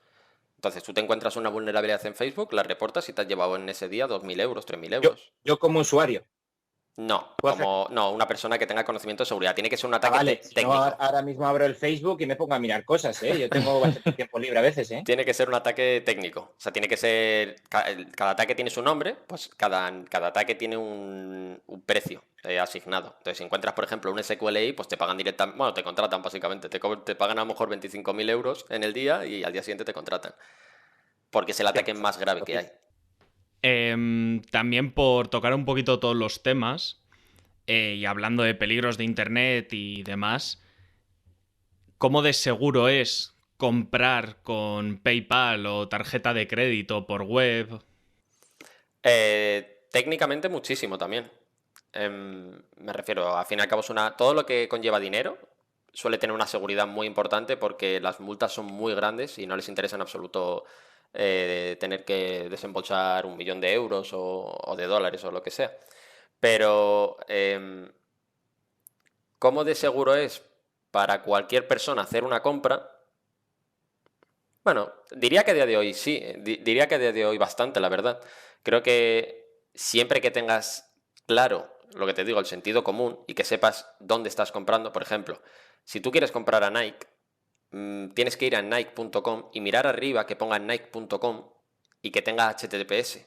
Entonces, tú te encuentras una vulnerabilidad en Facebook, la reportas y te has llevado en ese día 2.000 euros, 3.000 euros. Yo como usuario. No, una persona que tenga conocimiento de seguridad. Tiene que ser un ataque Si técnico. no, ahora mismo abro el Facebook y me pongo a mirar cosas, ¿eh? Yo tengo bastante tiempo libre a veces, ¿eh? Tiene que ser un ataque técnico. O sea, tiene que ser... Cada ataque tiene su nombre, pues cada ataque tiene un precio asignado. Entonces, si encuentras, por ejemplo, un SQLI, pues te pagan directamente... Bueno, te contratan básicamente. Te pagan a lo mejor 25.000 euros en el día y al día siguiente te contratan. Porque es el ataque más grave que hay. También por tocar un poquito todos los temas y hablando de peligros de internet y demás, ¿cómo de seguro es comprar con PayPal o tarjeta de crédito por web? Técnicamente muchísimo también. Me refiero, al fin y al cabo todo lo que conlleva dinero suele tener una seguridad muy importante porque las multas son muy grandes y no les interesa en absoluto tener que desembolsar 1.000.000 de euros o de dólares o lo que sea. Pero, ¿cómo de seguro es para cualquier persona hacer una compra? Bueno, diría que a día de hoy sí, diría que a día de hoy bastante, la verdad. Creo que siempre que tengas claro lo que te digo, el sentido común y que sepas dónde estás comprando, por ejemplo, si tú quieres comprar a Nike, tienes que ir a nike.com y mirar arriba que ponga nike.com y que tenga HTTPS.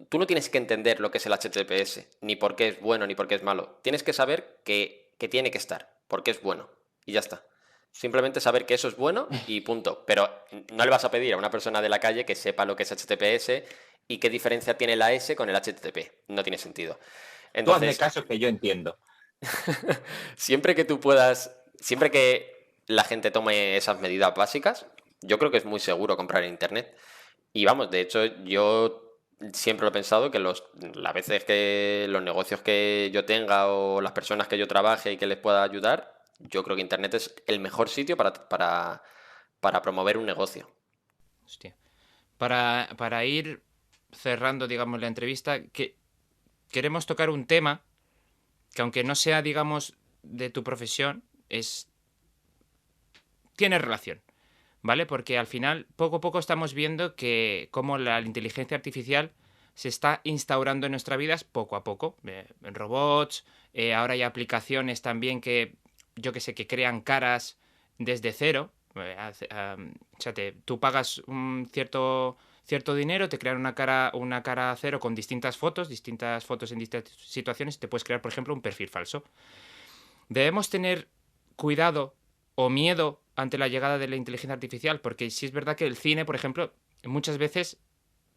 Tú no tienes que entender lo que es el HTTPS, ni por qué es bueno ni por qué es malo. Tienes que saber que tiene que estar, porque es bueno, y ya está. Simplemente saber que eso es bueno y punto. Pero no le vas a pedir a una persona de la calle que sepa lo que es HTTPS y qué diferencia tiene la S con el HTTP. No tiene sentido. Tú hazme Entonces, caso que yo entiendo. siempre que tú puedas, siempre que la gente tome esas medidas básicas, yo creo que es muy seguro comprar en internet. Y vamos, de hecho, yo siempre lo he pensado que las veces que los negocios que yo tenga o las personas que yo trabaje y que les pueda ayudar, yo creo que internet es el mejor sitio para promover un negocio. Hostia. Para ir cerrando, digamos, la entrevista, que queremos tocar un tema que, aunque no sea, digamos, de tu profesión, tiene relación, ¿vale? Porque al final, poco a poco estamos viendo que cómo la inteligencia artificial se está instaurando en nuestras vidas poco a poco. En robots, ahora hay aplicaciones también que, yo que sé, que crean caras desde cero. O sea, tú pagas un cierto dinero, te crean una cara cero con distintas fotos en distintas situaciones, y te puedes crear, por ejemplo, un perfil falso. Debemos tener cuidado o miedo ante la llegada de la inteligencia artificial, porque sí es verdad que el cine, por ejemplo, muchas veces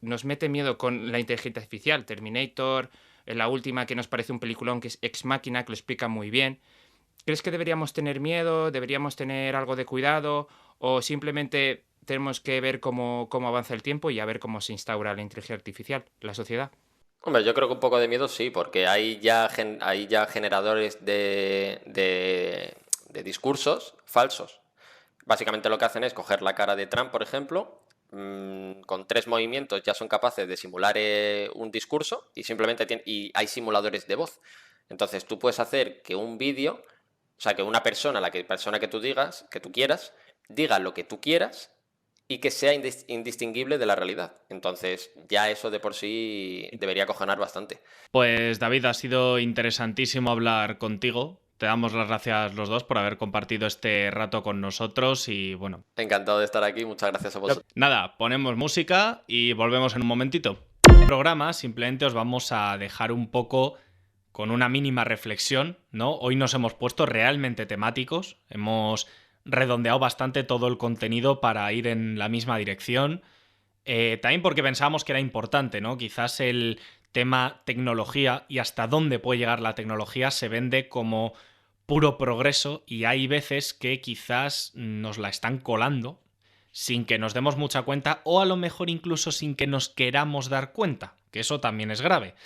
nos mete miedo con la inteligencia artificial. Terminator, la última, que nos parece un peliculón, que es Ex Machina, que lo explica muy bien. ¿Crees que deberíamos tener miedo? ¿Deberíamos tener algo de cuidado? ¿O simplemente tenemos que ver cómo avanza el tiempo y a ver cómo se instaura la inteligencia artificial, la sociedad? Hombre, yo creo que un poco de miedo sí, porque hay ya generadores de discursos falsos. Básicamente lo que hacen es coger la cara de Trump, por ejemplo, con 3 movimientos ya son capaces de simular un discurso y simplemente y hay simuladores de voz. Entonces tú puedes hacer que un vídeo, o sea, que una persona, persona que tú digas, que tú quieras, diga lo que tú quieras y que sea indistinguible de la realidad. Entonces ya eso de por sí debería acojonar bastante. Pues David, ha sido interesantísimo hablar contigo. Te damos las gracias los dos por haber compartido este rato con nosotros y bueno. Encantado de estar aquí, muchas gracias a vosotros. Nada, ponemos música y volvemos en un momentito. En el programa simplemente os vamos a dejar un poco con una mínima reflexión, ¿no? Hoy nos hemos puesto realmente temáticos, hemos redondeado bastante todo el contenido para ir en la misma dirección. También porque pensábamos que era importante, ¿no? Quizás el tema tecnología y hasta dónde puede llegar la tecnología se vende como puro progreso y hay veces que quizás nos la están colando sin que nos demos mucha cuenta o a lo mejor incluso sin que nos queramos dar cuenta, que eso también es grave.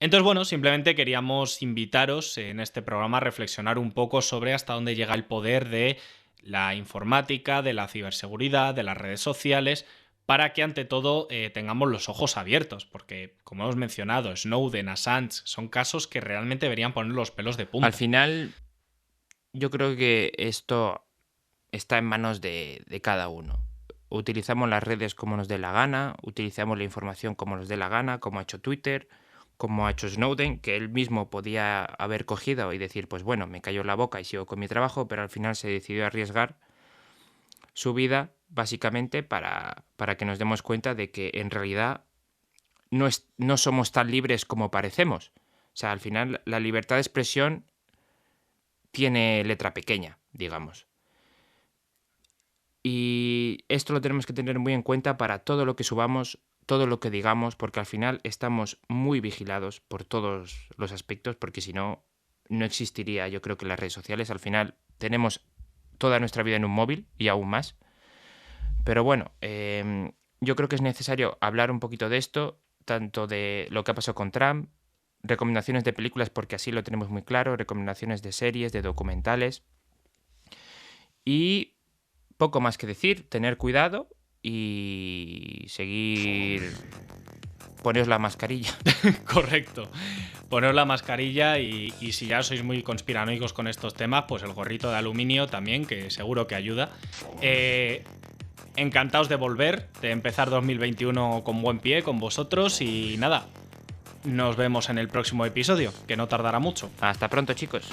Entonces, bueno, simplemente queríamos invitaros en este programa a reflexionar un poco sobre hasta dónde llega el poder de la informática, de la ciberseguridad, de las redes sociales, para que ante todo tengamos los ojos abiertos, porque como hemos mencionado, Snowden, Assange, son casos que realmente deberían poner los pelos de punta. Al final, yo creo que esto está en manos de cada uno. Utilizamos las redes como nos dé la gana, utilizamos la información como nos dé la gana, como ha hecho Twitter, como ha hecho Snowden, que él mismo podía haber cogido y decir, pues bueno, me callo la boca y sigo con mi trabajo, pero al final se decidió arriesgar su vida básicamente para que nos demos cuenta de que en realidad no somos tan libres como parecemos. O sea, al final la libertad de expresión tiene letra pequeña, digamos. Y esto lo tenemos que tener muy en cuenta para todo lo que subamos, todo lo que digamos, porque al final estamos muy vigilados por todos los aspectos, porque si no, no existiría, yo creo que las redes sociales. Al final tenemos toda nuestra vida en un móvil y aún más. Pero bueno, yo creo que es necesario hablar un poquito de esto, tanto de lo que ha pasado con Trump, recomendaciones de películas porque así lo tenemos muy claro, recomendaciones de series, de documentales y poco más que decir, tener cuidado y seguir... Poneos la mascarilla. Correcto. Poneos la mascarilla y si ya sois muy conspiranoicos con estos temas, pues el gorrito de aluminio también, que seguro que ayuda. Encantados de volver, de empezar 2021 con buen pie, con vosotros y nada, nos vemos en el próximo episodio, que no tardará mucho. Hasta pronto, chicos.